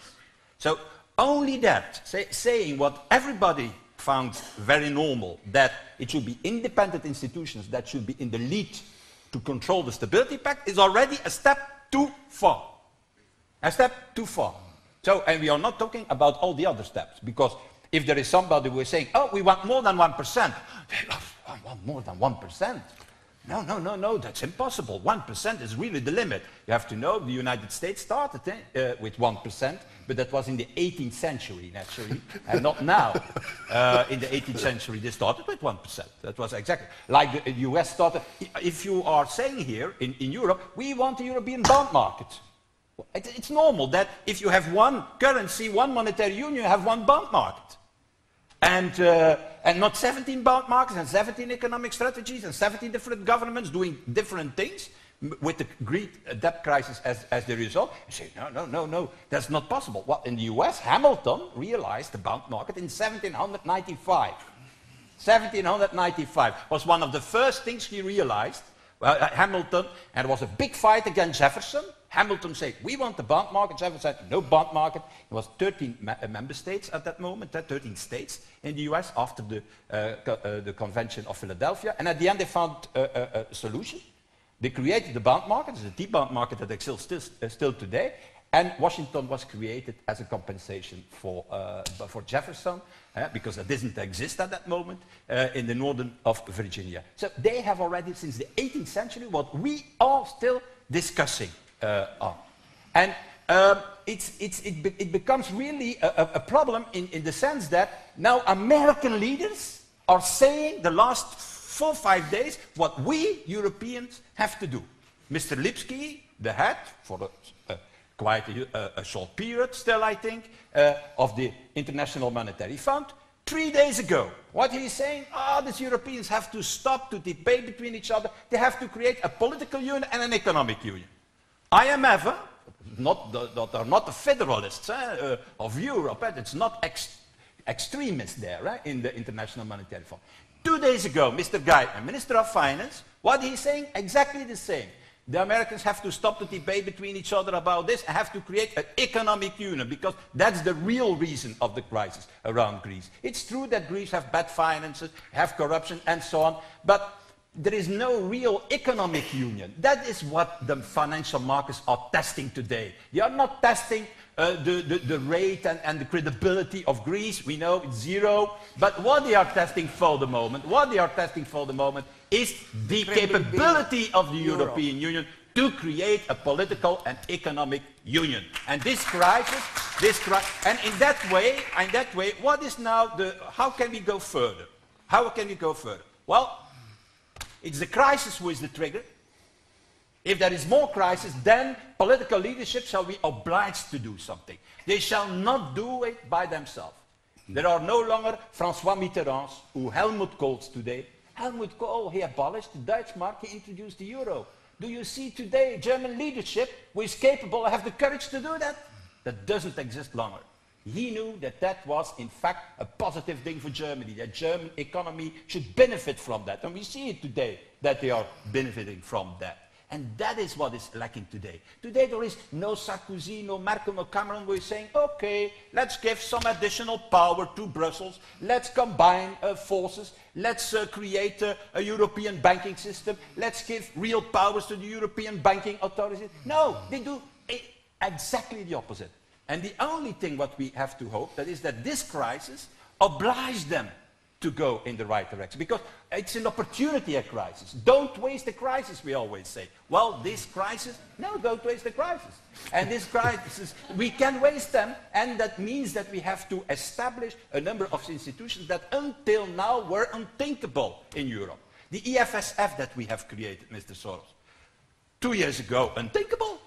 So only that, saying what everybody found very normal, that it should be independent institutions that should be in the lead to control the Stability Pact, is already a step too far. A step too far. So, and we are not talking about all the other steps, because if there is somebody who is saying, oh, we want more than 1%, I want more than 1%. No, that's impossible. 1% is really the limit. You have to know the United States started with 1%, but that was in the 18th century, naturally, and not now. In the 18th century, they started with 1%. That was exactly like the US started. If you are saying here in Europe, we want a European bond market. It's normal that if you have one currency, one monetary union, you have one bond market. And not 17 bond markets and 17 economic strategies and 17 different governments doing different things with the Greek debt crisis as the result. You say, no, that's not possible. Well, in the US, Hamilton realized the bond market in 1795. 1795 was one of the first things he realized. Hamilton, and it was a big fight against Jefferson. Hamilton said, we want the bond market. Jefferson said, no bond market. It was 13 member states at that moment, 13 states in the US after the Convention of Philadelphia. And at the end, they found a solution. They created the bond market. It's a deep bond market that exists still today. And Washington was created as a compensation for Jefferson, because it didn't exist at that moment in the northern of Virginia. So they have already, since the 18th century, what we are still discussing on. And it becomes really a problem in the sense that now American leaders are saying the last 4 or 5 days what we Europeans have to do. Mr. Lipsky, the head for quite a short period still, I think, of the International Monetary Fund, 3 days ago. What he's saying, these Europeans have to stop to debate between each other. They have to create a political union and an economic union. IMF, are not the federalists of Europe. It's not extremists there in the International Monetary Fund. 2 days ago, Mr. Geithner, Minister of Finance, what he's saying, exactly the same. The Americans have to stop the debate between each other about this and have to create an economic union, because that's the real reason of the crisis around Greece. It's true that Greece have bad finances, have corruption and so on, but there is no real economic union. That is what the financial markets are testing today. They are not testing the rate and the credibility of Greece. We know it's zero. But what they are testing for the moment, is the capability of the European Union to create a political and economic union. And this crisis, and in that way, what is now how can we go further? How can we go further? Well, it's the crisis who is the trigger. If there is more crisis, then political leadership shall be obliged to do something. They shall not do it by themselves. There are no longer François Mitterrands or Helmut Kohls today. Helmut Kohl, he abolished the Dutch mark, he introduced the euro. Do you see today German leadership who is capable and have the courage to do that? That doesn't exist longer. He knew that that was, in fact, a positive thing for Germany, that German economy should benefit from that. And we see it today, that they are benefiting from that. And that is what is lacking today. Today there is no Sarkozy, no Merkel, no Cameron who is saying, okay, let's give some additional power to Brussels, let's combine forces, let's create a European banking system, let's give real powers to the European banking authorities. No, they do exactly the opposite. And the only thing what we have to hope that is that this crisis obliges them to go in the right direction. Because it's an opportunity, a crisis. Don't waste the crisis, we always say. Well, this crisis, no, don't waste the crisis. And this crisis, we can waste them, and that means that we have to establish a number of institutions that until now were unthinkable in Europe. The EFSF that we have created, Mr. Soros. 2 years ago, unthinkable.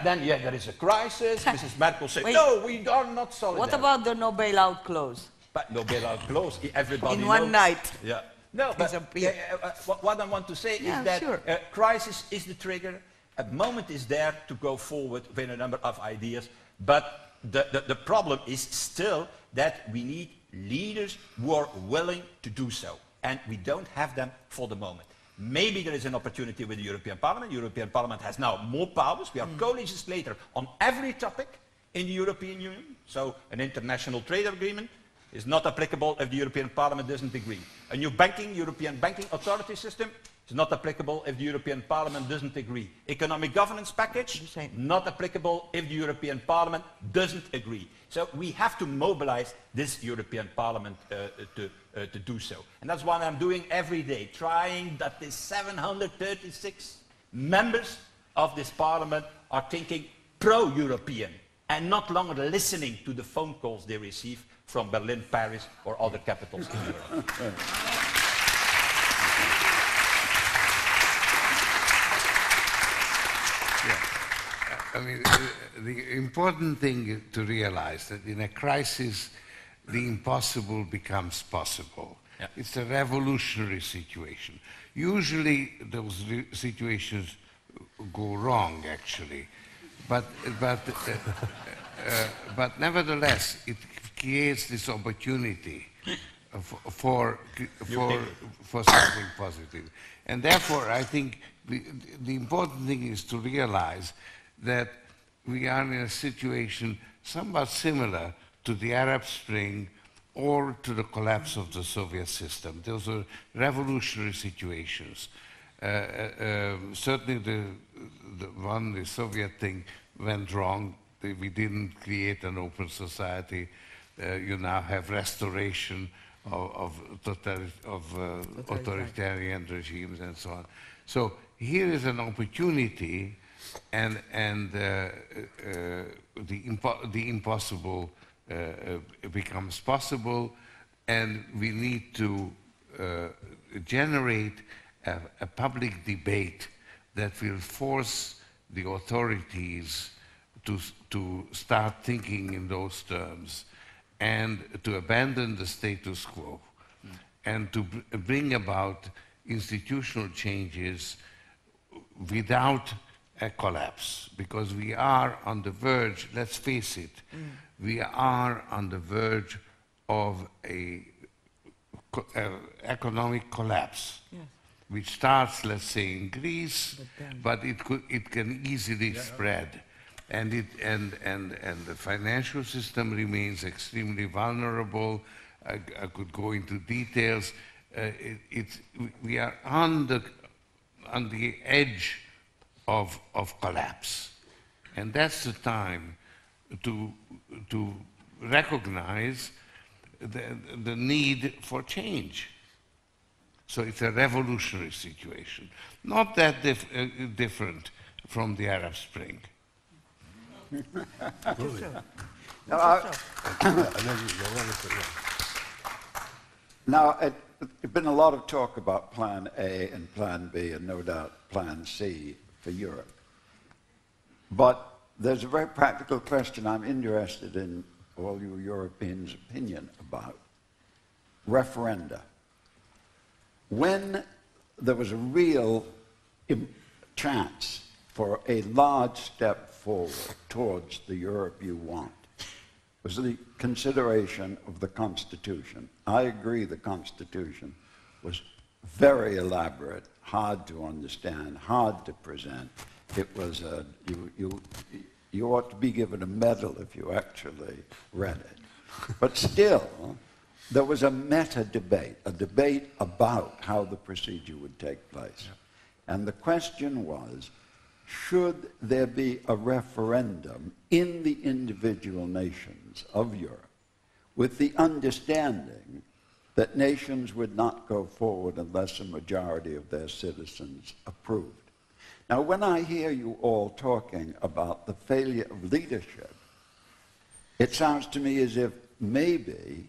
Then, yeah, there is a crisis. Mrs. Merkel said, no, we are not solid. What about the no bailout clause? But no bailout clause, everybody knows. In one night. Yeah. No, but what I want to say is that crisis is the trigger. A moment is there to go forward with a number of ideas. But the problem is still that we need leaders who are willing to do so. And we don't have them for the moment. Maybe there is an opportunity with the European Parliament. The European Parliament has now more powers. We are co-legislator on every topic in the European Union. So an international trade agreement is not applicable if the European Parliament doesn't agree. A new European banking authority system, It's not applicable if the European Parliament doesn't agree. Economic governance package, not applicable if the European Parliament doesn't agree. So we have to mobilize this European Parliament to do so. And that's what I'm doing every day, trying that the 736 members of this Parliament are thinking pro-European and not longer listening to the phone calls they receive from Berlin, Paris, or other capitals in Europe. I mean, the important thing to realize that in a crisis, the impossible becomes possible. Yeah. It's a revolutionary situation. Usually, those situations go wrong, actually, but nevertheless, it creates this opportunity for something positive. And therefore, I think the important thing is to realize that we are in a situation somewhat similar to the Arab Spring or to the collapse of the Soviet system. Those are revolutionary situations. Certainly the Soviet thing went wrong. We didn't create an open society. You now have restoration of authoritarian regimes and so on. So here is an opportunity, and the impossible becomes possible, and we need to generate a public debate that will force the authorities to start thinking in those terms and to abandon the status quo and to bring about institutional changes without a collapse, because we are on the verge, let's face it, we are on the verge of a economic collapse, yes, which starts, let's say, in Greece, but it can easily spread. And the financial system remains extremely vulnerable. I could go into details. We are on the edge of collapse, and that's the time to recognize the need for change. So it's a revolutionary situation, not that different from the Arab Spring. Now, there's been a lot of talk about Plan A and Plan B, and no doubt Plan C for Europe. But there's a very practical question I'm interested in all you Europeans' opinion about. Referenda. When there was a real chance for a large step forward towards the Europe you want, was the consideration of the Constitution. I agree the Constitution was very elaborate, hard to understand, hard to present. It was you ought to be given a medal if you actually read it. But still, there was a meta-debate, a debate about how the procedure would take place. Yeah. And the question was, should there be a referendum in the individual nations of Europe with the understanding that nations would not go forward unless a majority of their citizens approved? Now, when I hear you all talking about the failure of leadership, it sounds to me as if maybe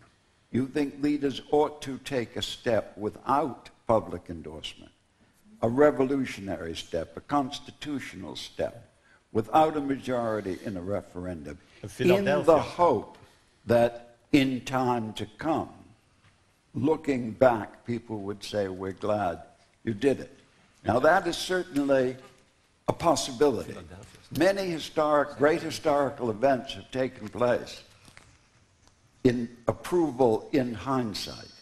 you think leaders ought to take a step without public endorsement, a revolutionary step, a constitutional step, without a majority in a referendum, in the hope that in time to come, looking back, people would say, we're glad you did it. Now, that is certainly a possibility. Many great historical events have taken place in approval in hindsight.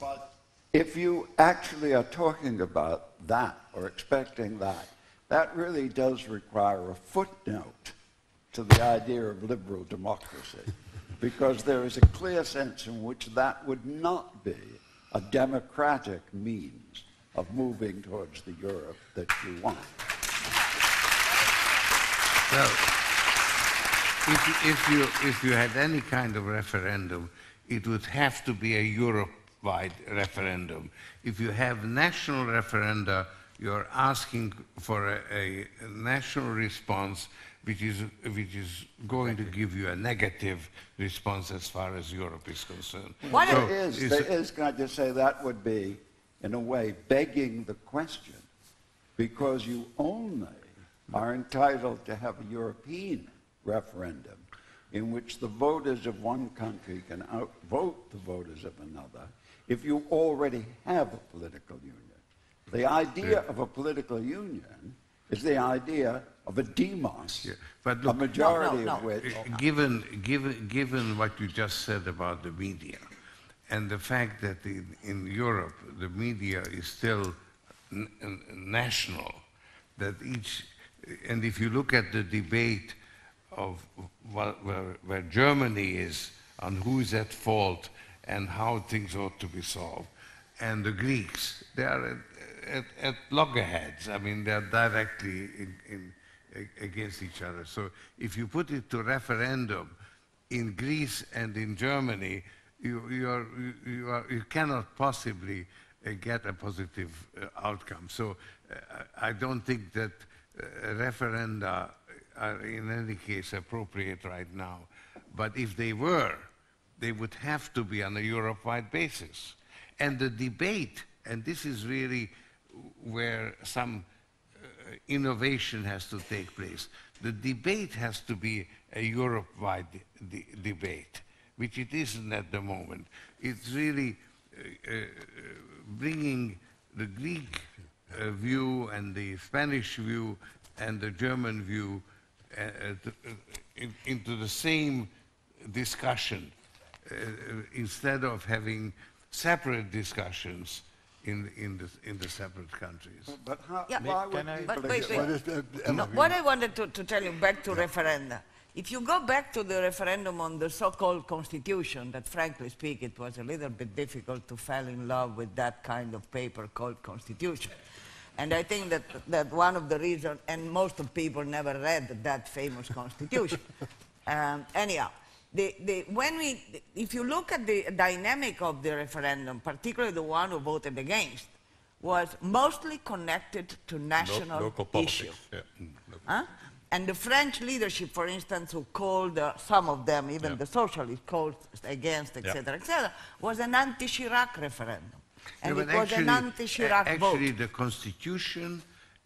But if you actually are talking about that or expecting that, that really does require a footnote to the idea of liberal democracy, because there is a clear sense in which that would not be a democratic means of moving towards the Europe that you want. Well, if you had any kind of referendum, it would have to be a Europe-wide referendum. If you have national referenda, you're asking for a national response which is going to give you a negative response as far as Europe is concerned. What There is, can I just say, that would be, in a way, begging the question, because you only are entitled to have a European referendum in which the voters of one country can outvote the voters of another if you already have a political union. The idea of a political union is the idea of a demos, but look, a majority of which... Given what you just said about the media, and the fact that in Europe the media is still national, that and if you look at the debate of where Germany is on who is at fault and how things ought to be solved, and the Greeks, they are at loggerheads. I mean, they're directly against each other. So if you put it to referendum in Greece and in Germany, you cannot possibly get a positive outcome. So I don't think that referenda are in any case appropriate right now. But if they were, they would have to be on a Europe-wide basis. And the debate, and this is really where some innovation has to take place, the debate has to be a Europe-wide debate, which it isn't at the moment. It's really bringing the Greek view and the Spanish view and the German view into the same discussion instead of having separate discussions in the separate countries. But how, Yeah, why would but people... wait. No, what I wanted to tell you, back to referenda. If you go back to the referendum on the so-called constitution, that frankly speaking, it was a little bit difficult to fall in love with that kind of paper called constitution. And I think that one of the reasons, and most of people never read that famous constitution. Anyhow, if you look at the dynamic of the referendum, particularly the one who voted against, was mostly connected to national local issues. politics. Yeah. Huh? And the French leadership, for instance, who called, some of them, even the socialists, called against, etc., was an anti-Chirac referendum. And it was an anti-Chirac vote. Actually, the Constitution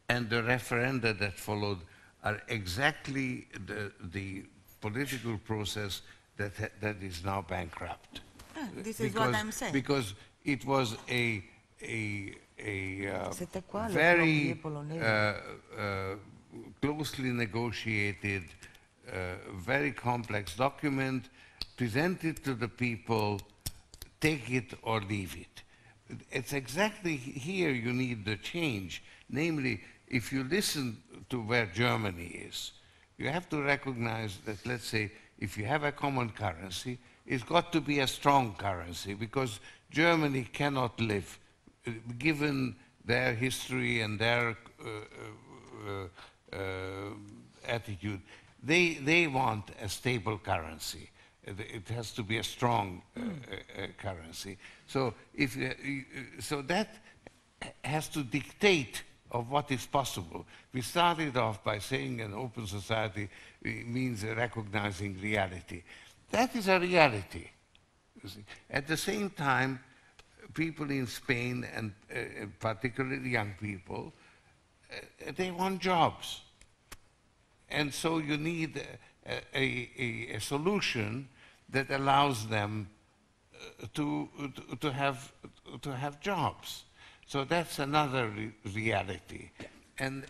and the referenda that followed are exactly the political process that is now bankrupt. This is what I'm saying. Because it was a very closely negotiated, very complex document presented to the people, take it or leave it. It's exactly here you need the change. Namely, if you listen to where Germany is, you have to recognize that, let's say, if you have a common currency, it's got to be a strong currency, because Germany cannot live, given their history and their attitude. They want a stable currency. It has to be a strong currency. So so that has to dictate of what is possible. We started off by saying an open society means recognizing reality. That is a reality. You see. At the same time, people in Spain, and particularly young people, they want jobs. And so you need a solution that allows them to have jobs. So that's another reality. And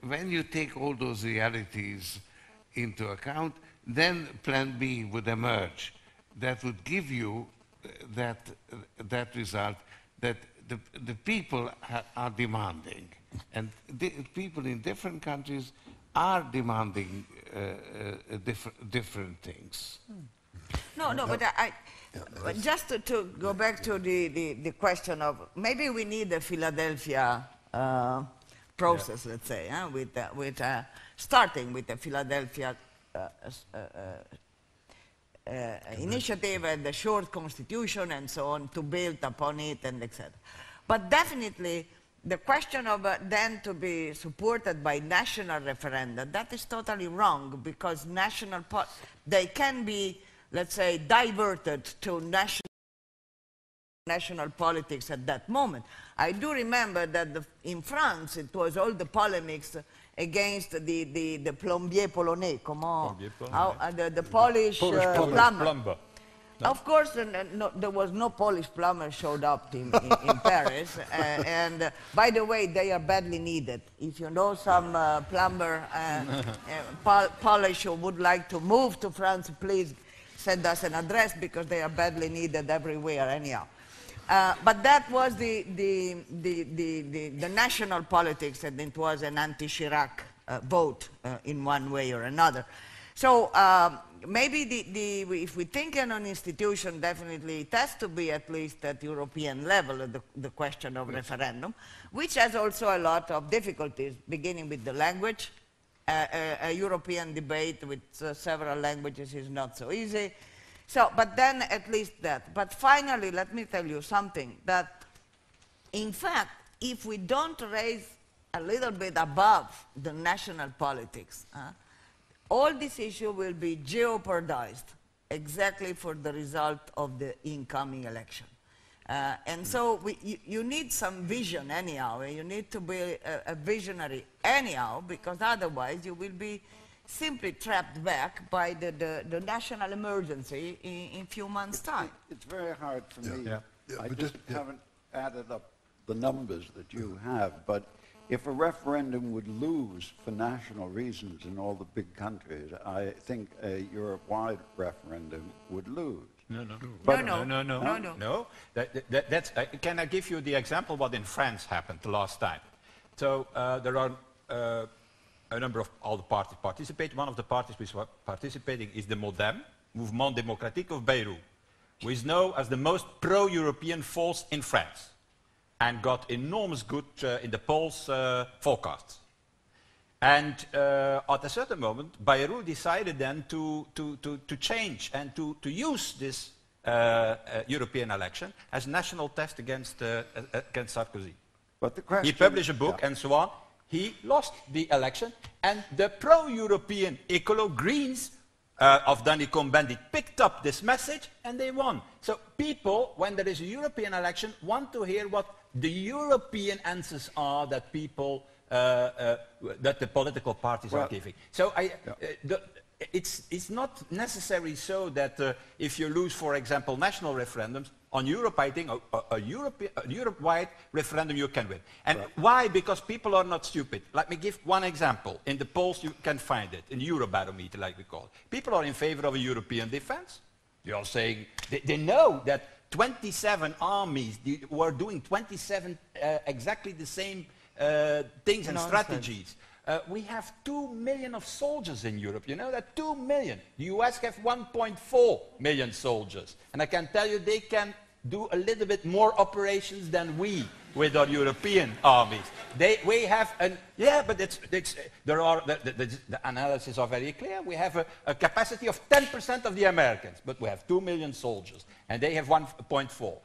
when you take all those realities into account, then Plan B would emerge. That would give you that result that the people are demanding. And people in different countries are demanding different things. No, but just to go back to the question of maybe we need a Philadelphia process, let's say, with starting with the Philadelphia initiative and the short constitution and so on to build upon it and etc. But definitely the question of then to be supported by national referenda, that is totally wrong, because they can be, let's say, diverted to national politics at that moment. I do remember that in France it was all the polemics against the plombier polonais, the Polish plumber. No. Of course, there was no Polish plumber showed up in Paris. And by the way, they are badly needed. If you know some plumber, Polish who would like to move to France, please send us an address, because they are badly needed everywhere anyhow. But that was the national politics, and it was an anti-Chirac vote in one way or another. So maybe if we think on an institution, definitely it has to be at least at European level, the question of referendum, which has also a lot of difficulties, beginning with the language. A European debate with several languages is not so easy. So, but then at least that. But finally, let me tell you something, that in fact, if we don't raise a little bit above the national politics, all this issue will be jeopardized exactly for the result of the incoming election. And so you need some vision anyhow, you need to be a visionary anyhow, because otherwise you will be simply trapped back by the national emergency in a few months' time. It's very hard for me. I just haven't added up the numbers that you have, but if a referendum would lose for national reasons in all the big countries, I think a Europe-wide referendum would lose. No. That's, can I give you the example what in France happened the last time? So there are a number of all the parties participate. One of the parties which were participating is the MoDem, Mouvement Démocratique of Beirut, who is known as the most pro-European force in France, and got enormous good in the polls forecasts. And at a certain moment, Bayrou decided then to change and to use this European election as a national test against Sarkozy. But the question, he published a book and so on. He lost the election, and the pro-European Ecolo Greens of Danny Cohn-Bendit picked up this message, and they won. So people, when there is a European election, want to hear what the European answers are that people, that the political parties are giving. So it's not necessarily so that if you lose, for example, national referendums, on Europe, I think a Europe-wide referendum you can win. And why? Because people are not stupid. Let me give one example. In the polls you can find it, in Eurobarometer like we call it. People are in favor of a European defense. They are saying, they know that 27 armies were doing 27 exactly the same things and strategies. We have 2 million of soldiers in Europe. You know that? 2 million. The US have 1.4 million soldiers. And I can tell you they can do a little bit more operations than we with our European armies. We have but the analysis are very clear. We have a capacity of 10% of the Americans, but we have 2 million soldiers, and they have 1.4.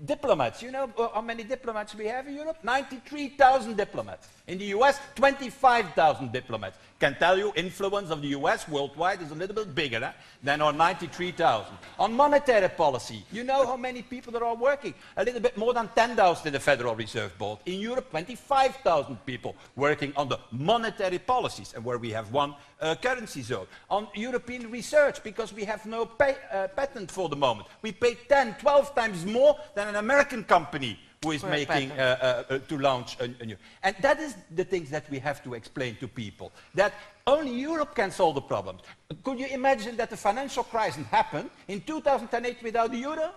Diplomats, you know how many diplomats we have in Europe? 93,000 diplomats. In the US, 25,000 diplomats. Can tell you, influence of the US worldwide is a little bit bigger than our 93,000. On monetary policy, you know how many people there are working? A little bit more than 10,000 in the Federal Reserve Board. In Europe, 25,000 people working on the monetary policies, and where we have one currency zone. On European research, because we have no patent for the moment. We pay 10, 12 times more than an American company who is making to launch a new. And that is the things that we have to explain to people, that only Europe can solve the problems. Could you imagine that the financial crisis happened in 2008 without the euro?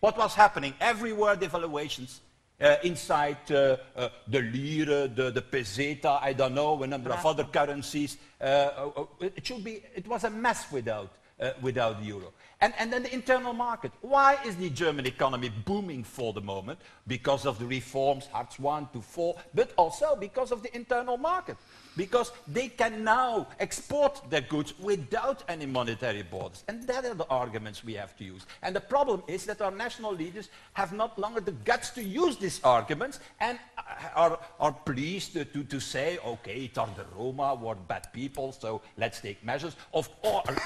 What was happening? Everywhere devaluations. Inside the lira, the peseta, I don't know, a number of other currencies. It was a mess without without the euro. And then the internal market. Why is the German economy booming for the moment? Because of the reforms, Hartz 1 to 4, but also because of the internal market. Because they can now export their goods without any monetary borders. And that are the arguments we have to use. And the problem is that our national leaders have not longer the guts to use these arguments and are pleased to say, okay, it are the Roma who are bad people, so let's take measures. Or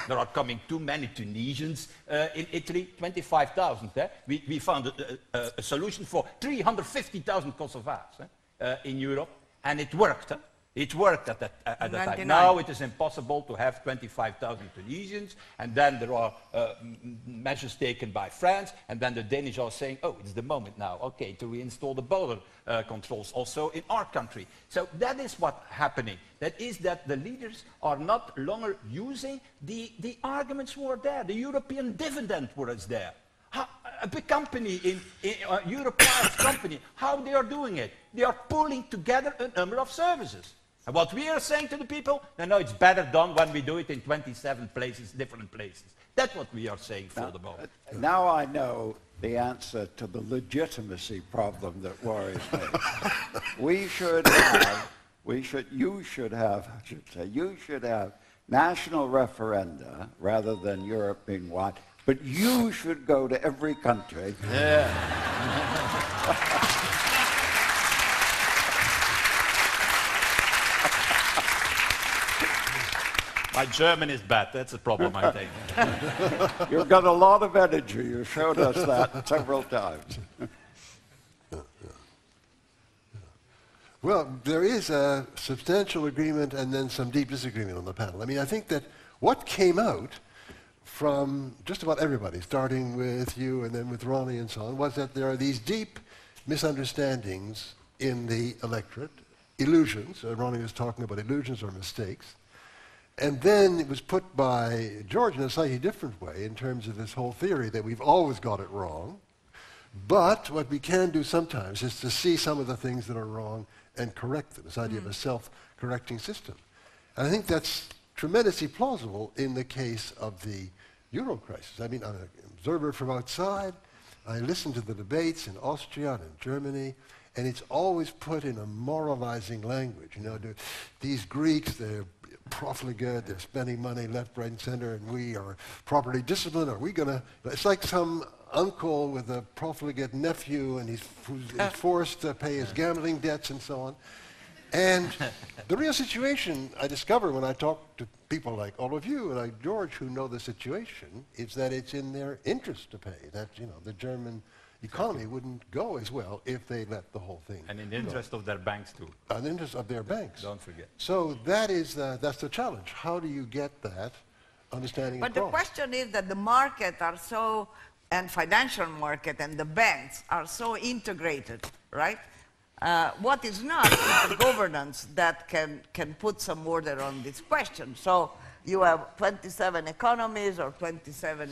there are coming too many Tunisians in Italy, 25,000. We found a solution for 350,000 Kosovars in Europe, and it worked. It worked at that time. Now it is impossible to have 25,000 Tunisians, and then there are measures taken by France, and then the Danish are saying, oh, it's the moment now, okay, to reinstall the border controls also in our country. So that is what's happening. That is that the leaders are not longer using the arguments who were there. The European dividend was there. A big company, a European company, how they are doing it? They are pulling together a number of services. And what we are saying to the people, no, it's better done when we do it in 27 places, different places. That's what we are saying for the moment. Now I know the answer to the legitimacy problem that worries me. you should have national referenda rather than Europe being wide. But you should go to every country. Yeah. My German is bad. That's the problem, I think. You've got a lot of energy. You showed us that several times. Well, there is a substantial agreement and then some deep disagreement on the panel. I mean, I think that what came out from just about everybody, starting with you and then with Ronnie and so on, was that there are these deep misunderstandings in the electorate, illusions. Ronnie was talking about illusions or mistakes. And then it was put by George in a slightly different way in terms of this whole theory that we've always got it wrong. But what we can do sometimes is to see some of the things that are wrong and correct them, this idea of a self-correcting system. And I think that's tremendously plausible in the case of the Euro crisis. I mean, I'm an observer from outside. I listen to the debates in Austria and in Germany, and it's always put in a moralizing language. You know, these Greeks, they're profligate, they're spending money left, right, and center, and we are properly disciplined. Are we going to... It's like some uncle with a profligate nephew, and he's forced to pay his gambling debts and so on. And the real situation, I discover when I talk to people like all of you and like George who know the situation, is that it's in their interest to pay. That, you know, the German economy wouldn't go as well if they let the whole thing And in the interest of their banks too. In the interest of their banks. Don't forget. So that is that's the challenge. How do you get that understanding across? But the question is that the market are so, and financial market and the banks are so integrated, right? What is not is the governance that can put some order on this question. So you have 27 economies or 27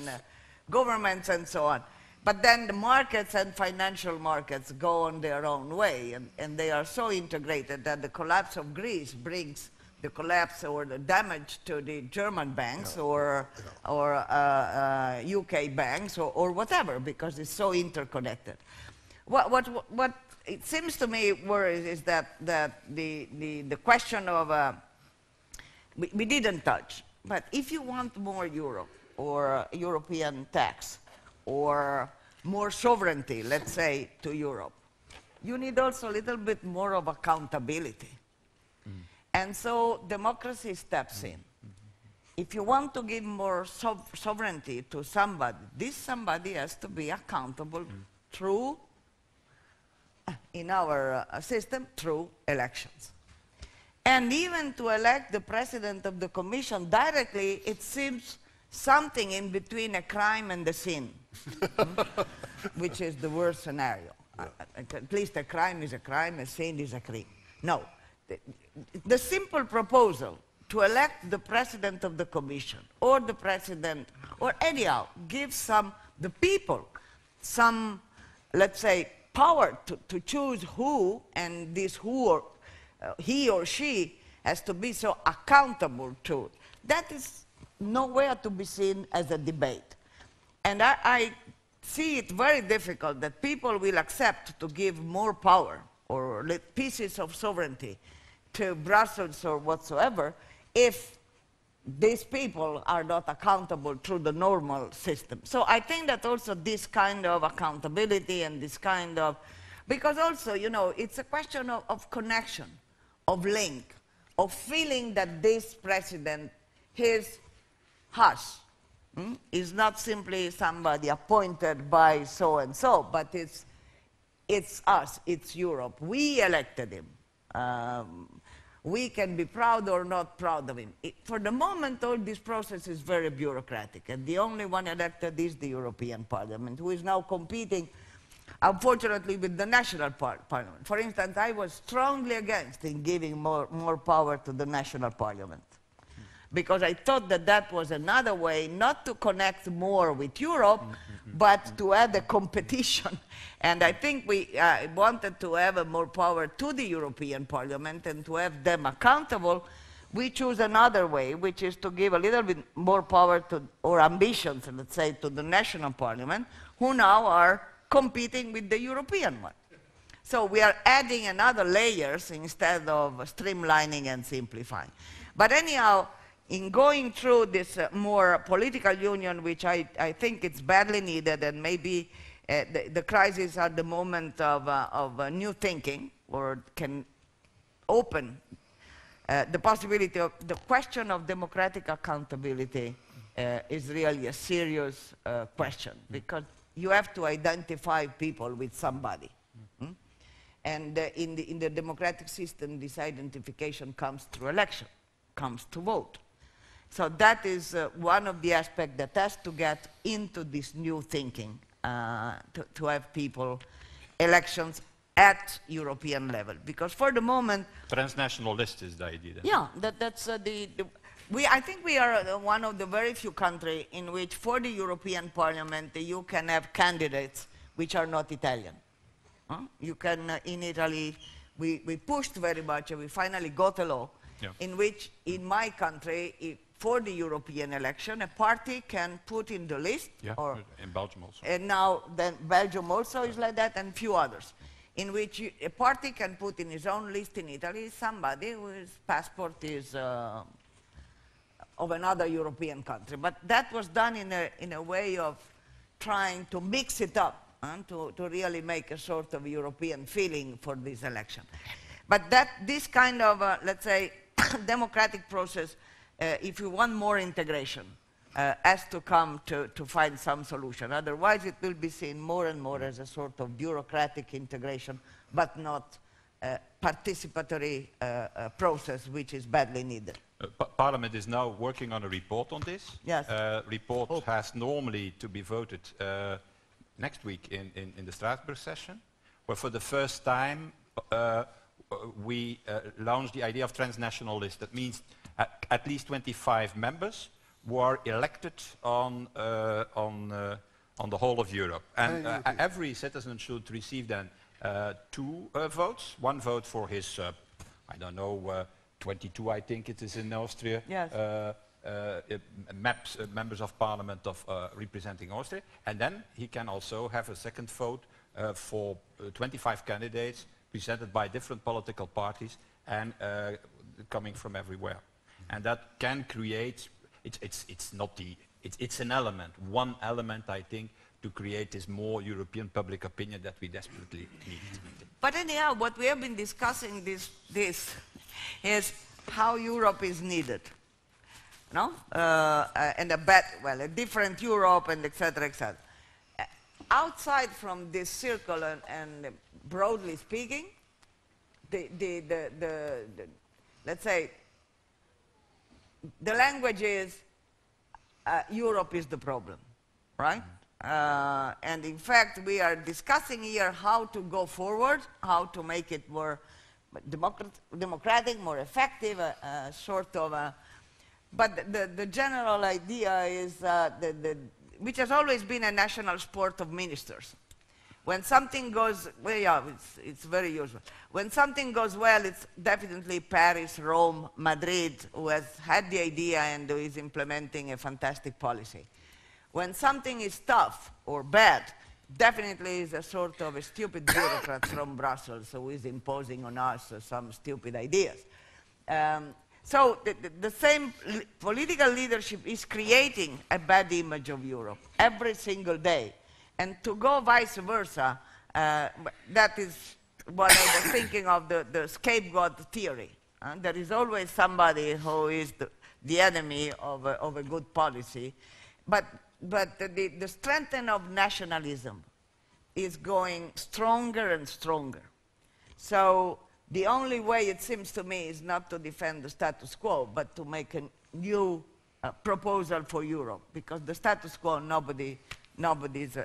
governments and so on. But then the markets and financial markets go on their own way, and they are so integrated that the collapse of Greece brings the collapse or the damage to the German banks or UK banks or whatever, because it's so interconnected. What it seems to me worries is that the question of we didn't touch, but if you want more Europe or European tax or more sovereignty, let's say, to Europe, you need also a little bit more of accountability. And so democracy steps in. If you want to give more sovereignty to somebody, this somebody has to be accountable through, in our system, through elections. And even to elect the president of the Commission directly, it seems something in between a crime and a sin, which is the worst scenario. At least a crime is a crime, a sin is a crime. No. The simple proposal to elect the president of the Commission or the president, or anyhow, give the people some, let's say, power to choose who, and this who or he or she has to be so accountable to. That is nowhere to be seen as a debate. And I see it very difficult that people will accept to give more power or pieces of sovereignty to Brussels or whatsoever if these people are not accountable through the normal system. So I think that also this kind of accountability and this kind of, because also, you know, it's a question of connection, of link, of feeling that this president is us. Is not simply somebody appointed by so-and-so, but it's us, it's Europe. We elected him. We can be proud or not proud of him. For the moment, all this process is very bureaucratic, and the only one elected is the European Parliament, who is now competing, unfortunately, with the national parliament. For instance, I was strongly against in giving more power to the national parliament, because I thought that that was another way not to connect more with Europe, but to add a competition. And I think we wanted to have more power to the European Parliament and to have them accountable. We choose another way, which is to give a little bit more power to, or ambitions, let's say, to the national parliament, who now are competing with the European one. So we are adding another layers instead of streamlining and simplifying. But anyhow, in going through this more political union, which I think it's badly needed, and maybe the crisis at the moment of new thinking, or can open the possibility of the question of democratic accountability is really a serious question, because you have to identify people with somebody. And in the democratic system, this identification comes through election, comes to vote. So that is one of the aspects that has to get into this new thinking, to have people, elections at European level. Because for the moment... Transnational list is the idea. Yeah, that's I think we are one of the very few countries in which for the European Parliament you can have candidates which are not Italian. You can, in Italy, we pushed very much, and we finally got a law in which, in my country, for the European election, a party can put in the list. Yeah, or in Belgium also. And now, then Belgium also is like that, and few others, in which a party can put in his own list in Italy somebody whose passport is of another European country. But that was done in a way of trying to mix it up, to really make a sort of European feeling for this election. But this kind of, let's say, democratic process, if you want more integration, has to come to find some solution. Otherwise, it will be seen more and more as a sort of bureaucratic integration, but not a participatory process, which is badly needed. Parliament is now working on a report on this. Yes. Report has normally to be voted next week in the Strasbourg session, where for the first time we launched the idea of transnational list. That means at least 25 members who are elected on the whole of Europe. And every citizen should receive then 2 votes. 1 vote for his, I don't know, 22 I think it is in Austria. Yes. Members of parliament of representing Austria. And then he can also have a second vote for 25 candidates presented by different political parties and coming from everywhere. And that can create, it's an element, one element I think, to create this more European public opinion that we desperately need. But anyhow, what we have been discussing this is how Europe is needed. No? And a different Europe, and etc., etc. Outside from this circle, and broadly speaking, let's say, the language is Europe is the problem, right? And in fact, we are discussing here how to go forward, how to make it more democratic, more effective, sort of. But the general idea is, which has always been a national sport of ministers, When something goes, well, yeah, it's very usual. When something goes well, it's definitely Paris, Rome, Madrid, who has had the idea and who is implementing a fantastic policy. When something is tough or bad, definitely is a sort of a stupid bureaucrat from Brussels who is imposing on us some stupid ideas. So the same political leadership is creating a bad image of Europe every single day. And to go vice versa, that is what I was thinking of, the scapegoat theory. There is always somebody who is the enemy of a good policy. But the strengthening of nationalism is going stronger and stronger. So the only way, it seems to me, is not to defend the status quo, but to make a new proposal for Europe, because the status quo, nobody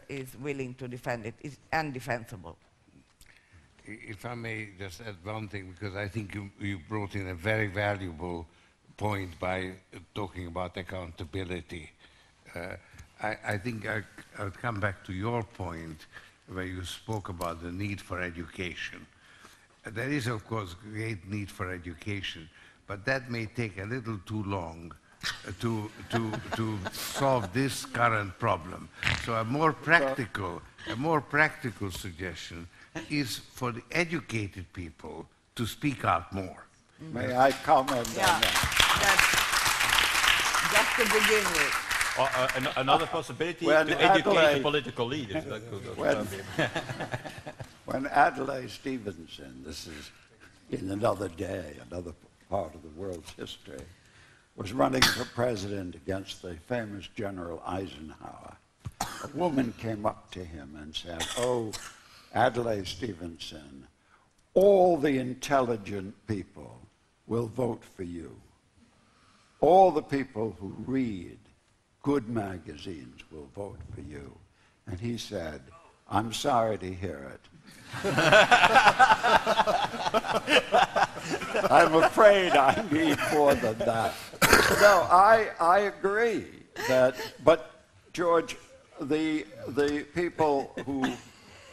is willing to defend it. It's indefensible. If I may just add one thing, because I think you brought in a very valuable point by talking about accountability. I think I'll come back to your point where you spoke about the need for education. There is, of course, great need for education, but that may take a little too long to solve this current problem. So a more practical suggestion is for the educated people to speak out more. May I comment on that? That's just to begin with. Another possibility when to educate Adelaide, the political leaders. When Adelaide Stevenson, this is in another day, another part of the world's history, was running for president against the famous General Eisenhower, a woman came up to him and said, "Oh, Adelaide Stevenson, all the intelligent people will vote for you. All the people who read good magazines will vote for you." And he said, "I'm sorry to hear it. I'm afraid I need more than that." No, I agree that, but George, the people who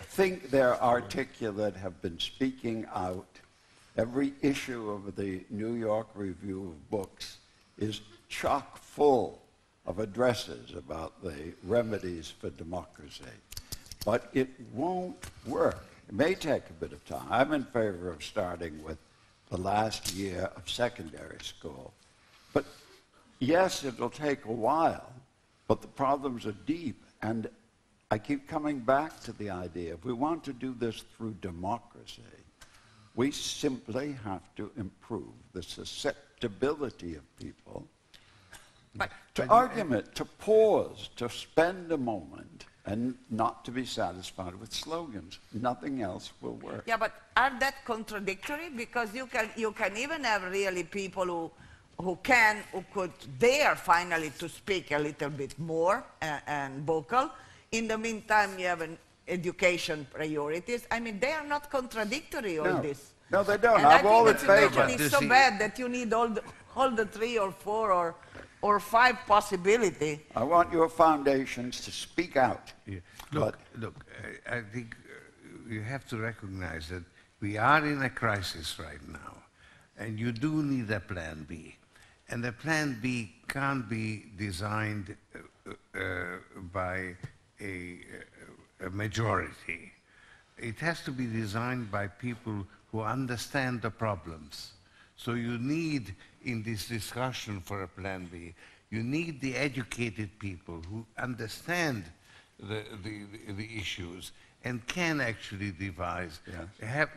think they're articulate have been speaking out. Every issue of the New York Review of Books is chock full of addresses about the remedies for democracy. But it won't work. It may take a bit of time. I'm in favor of starting with the last year of secondary school. But yes, it'll take a while, but the problems are deep. And I keep coming back to the idea, if we want to do this through democracy, we simply have to improve the susceptibility of people to argument, to pause, to spend a moment, and not to be satisfied with slogans. Nothing else will work. Yeah, but are that contradictory? Because you can even have really people who could dare finally to speak a little bit more and vocal. In the meantime, you have an education priorities. I mean, they are not contradictory, all this. No, they don't. And I'm all I in think the favor. situation is so bad that you need all the 3 or 4 or 5 possibility. I want your foundations to speak out. Yeah. Look, I think you have to recognize that we are in a crisis right now, and you do need a plan B. And the plan B can't be designed by a majority. It has to be designed by people who understand the problems. So you need, in this discussion for a plan B, you need the educated people who understand the issues and can actually devise. Yes.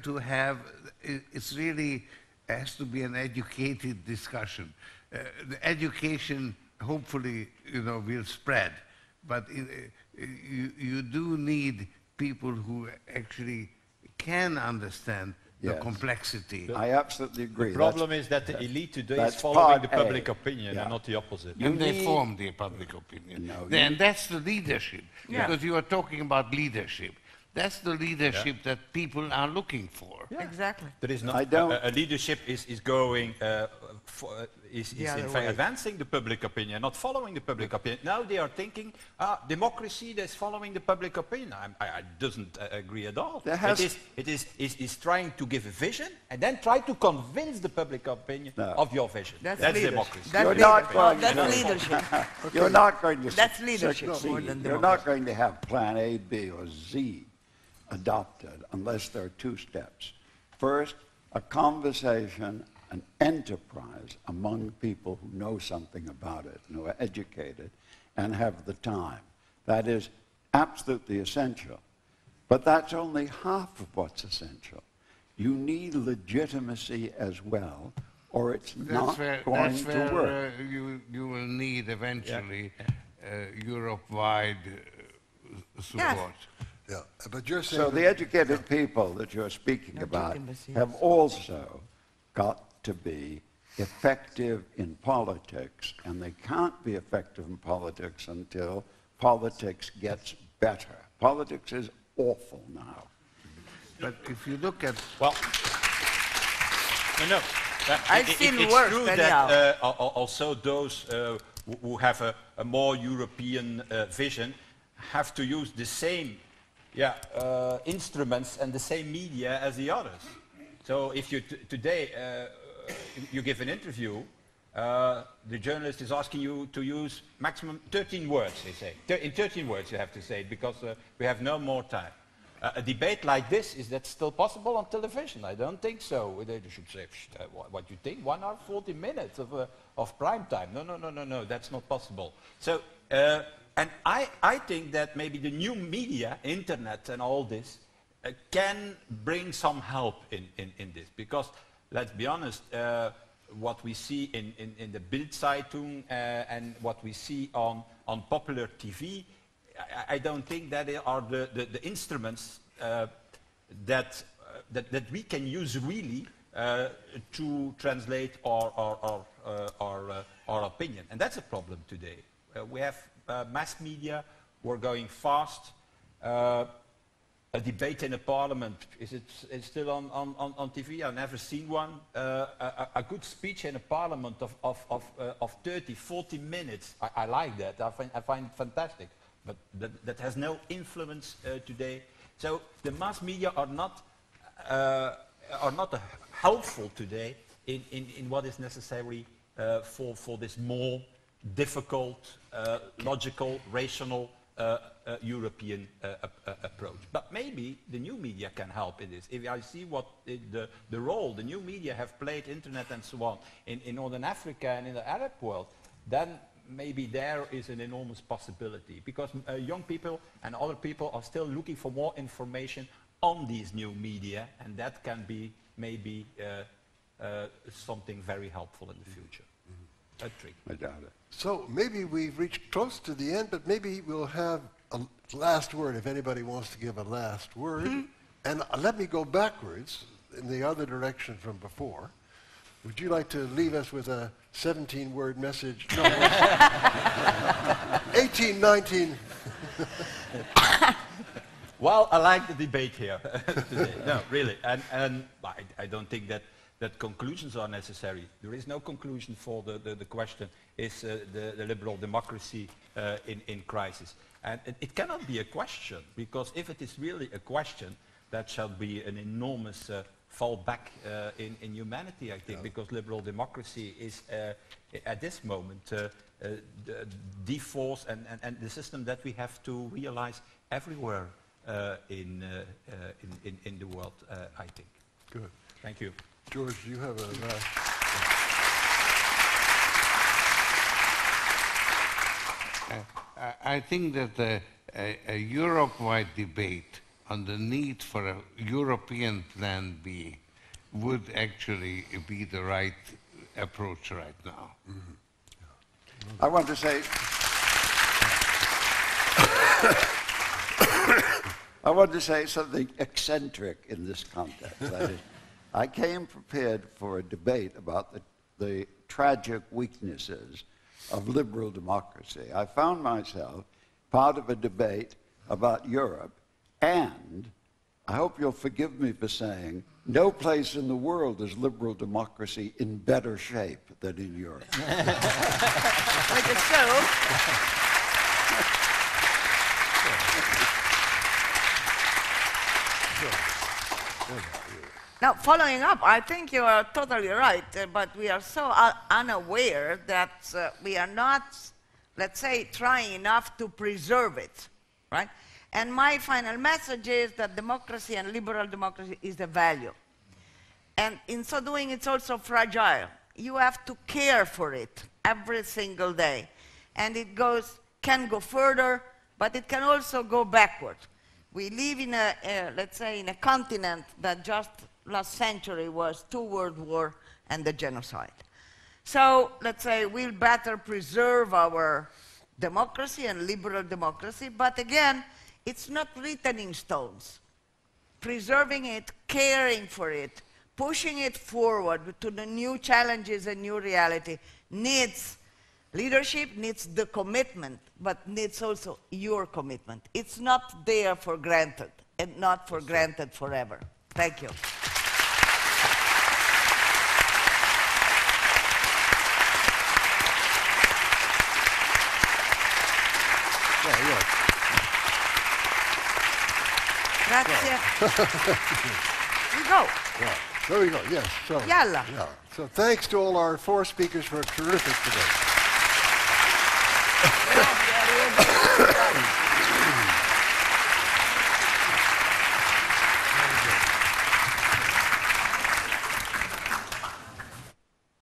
It's really has to be an educated discussion. The education, hopefully, will spread, but you do need people who actually can understand the complexity. I absolutely agree. The problem is that the elite today is following the public opinion and not the opposite. And they form the public opinion. And that's the leadership, because you are talking about leadership. That's the leadership that people are looking for. Exactly. There is not a leadership is going is The other in fact way. advancing the public opinion, not following the public opinion. Now they are thinking, democracy that's following the public opinion. I doesn't agree at all. It is trying to give a vision and then try to convince the public opinion of your vision. That's democracy. That's leadership. You're not going to That's leadership succeed. more than You're not going to have plan A, B, or Z adopted unless there are two steps. First, a conversation, an enterprise among people who know something about it, and who are educated, and have the time. That is absolutely essential. But that's only half of what's essential. You need legitimacy as well, or it's not going to work. You will need eventually Europe-wide support. Yeah, but you're saying... So the educated people that you're speaking about have also got to be effective in politics, and they can't be effective in politics until politics gets better. Politics is awful now. But if you look at... Well, no. I've seen it's worse true anyhow. that also those who have a more European vision have to use the same instruments and the same media as the others. So if you today you give an interview, the journalist is asking you to use maximum 13 words, they say. In 13 words you have to say it, because we have no more time. A debate like this, is that still possible on television? I don't think so. They should say, what you think? 1 hour, 40 minutes of prime time. No, that's not possible. So, and I think that maybe the new media, internet and all this, can bring some help in this. Because, let's be honest, what we see in the Bild-Zeitung and what we see on popular TV, I don't think that they are the instruments that we can use really to translate our opinion. And that's a problem today. We have mass media, we're going fast. A debate in a parliament, is still on TV? I've never seen one. A good speech in a parliament of 30, 40 minutes, I like that. I find it fantastic. But that has no influence today. So the mass media are not helpful today in what is necessary for this more difficult, logical, rational European approach. But maybe the new media can help in this. If I see what the role the new media have played, internet and so on, in Northern Africa and in the Arab world, then maybe there is an enormous possibility, because young people and other people are still looking for more information on these new media, and that can be maybe something very helpful in the future. A trick. I doubt it. So maybe we've reached close to the end, but maybe we'll have a last word if anybody wants to give a last word. And let me go backwards in the other direction from before. Would you like to leave us with a 17-word message? No, 18, 19. Well, I like the debate here today. No, really. And I don't think that conclusions are necessary. There is no conclusion for the question, is the liberal democracy in crisis? And it cannot be a question, because if it is really a question, that shall be an enormous fall back in humanity, I think, because liberal democracy is, at this moment, the force and the system that we have to realize everywhere in the world, I think. Good. Thank you. George, you have a last... I think that a Europe-wide debate on the need for a European Plan B would actually be the right approach right now. I want to say... I want to say something eccentric in this context. That is, I came prepared for a debate about the tragic weaknesses of liberal democracy. I found myself part of a debate about Europe, and I hope you'll forgive me for saying No place in the world is liberal democracy in better shape than in Europe. Like it's so. Now, following up, I think you are totally right, but we are so unaware that we are not, let's say, trying enough to preserve it, right? And my final message is that democracy and liberal democracy is a value. And in so doing, it's also fragile. You have to care for it every single day. And it can go further, but it can also go backward. We live in let's say, in a continent that just last century was 2 world wars and the genocide. So, let's say, we'll better preserve our democracy and liberal democracy, but again, it's not written in stones. Preserving it, caring for it, pushing it forward to the new challenges and new reality needs leadership, needs the commitment, but needs also your commitment. It's not there for granted, and not for granted forever. Thank you. Grazie. We go. Yeah. There we go, yes. So, Yalla. Yeah. So thanks to all our 4 speakers for a terrific debate.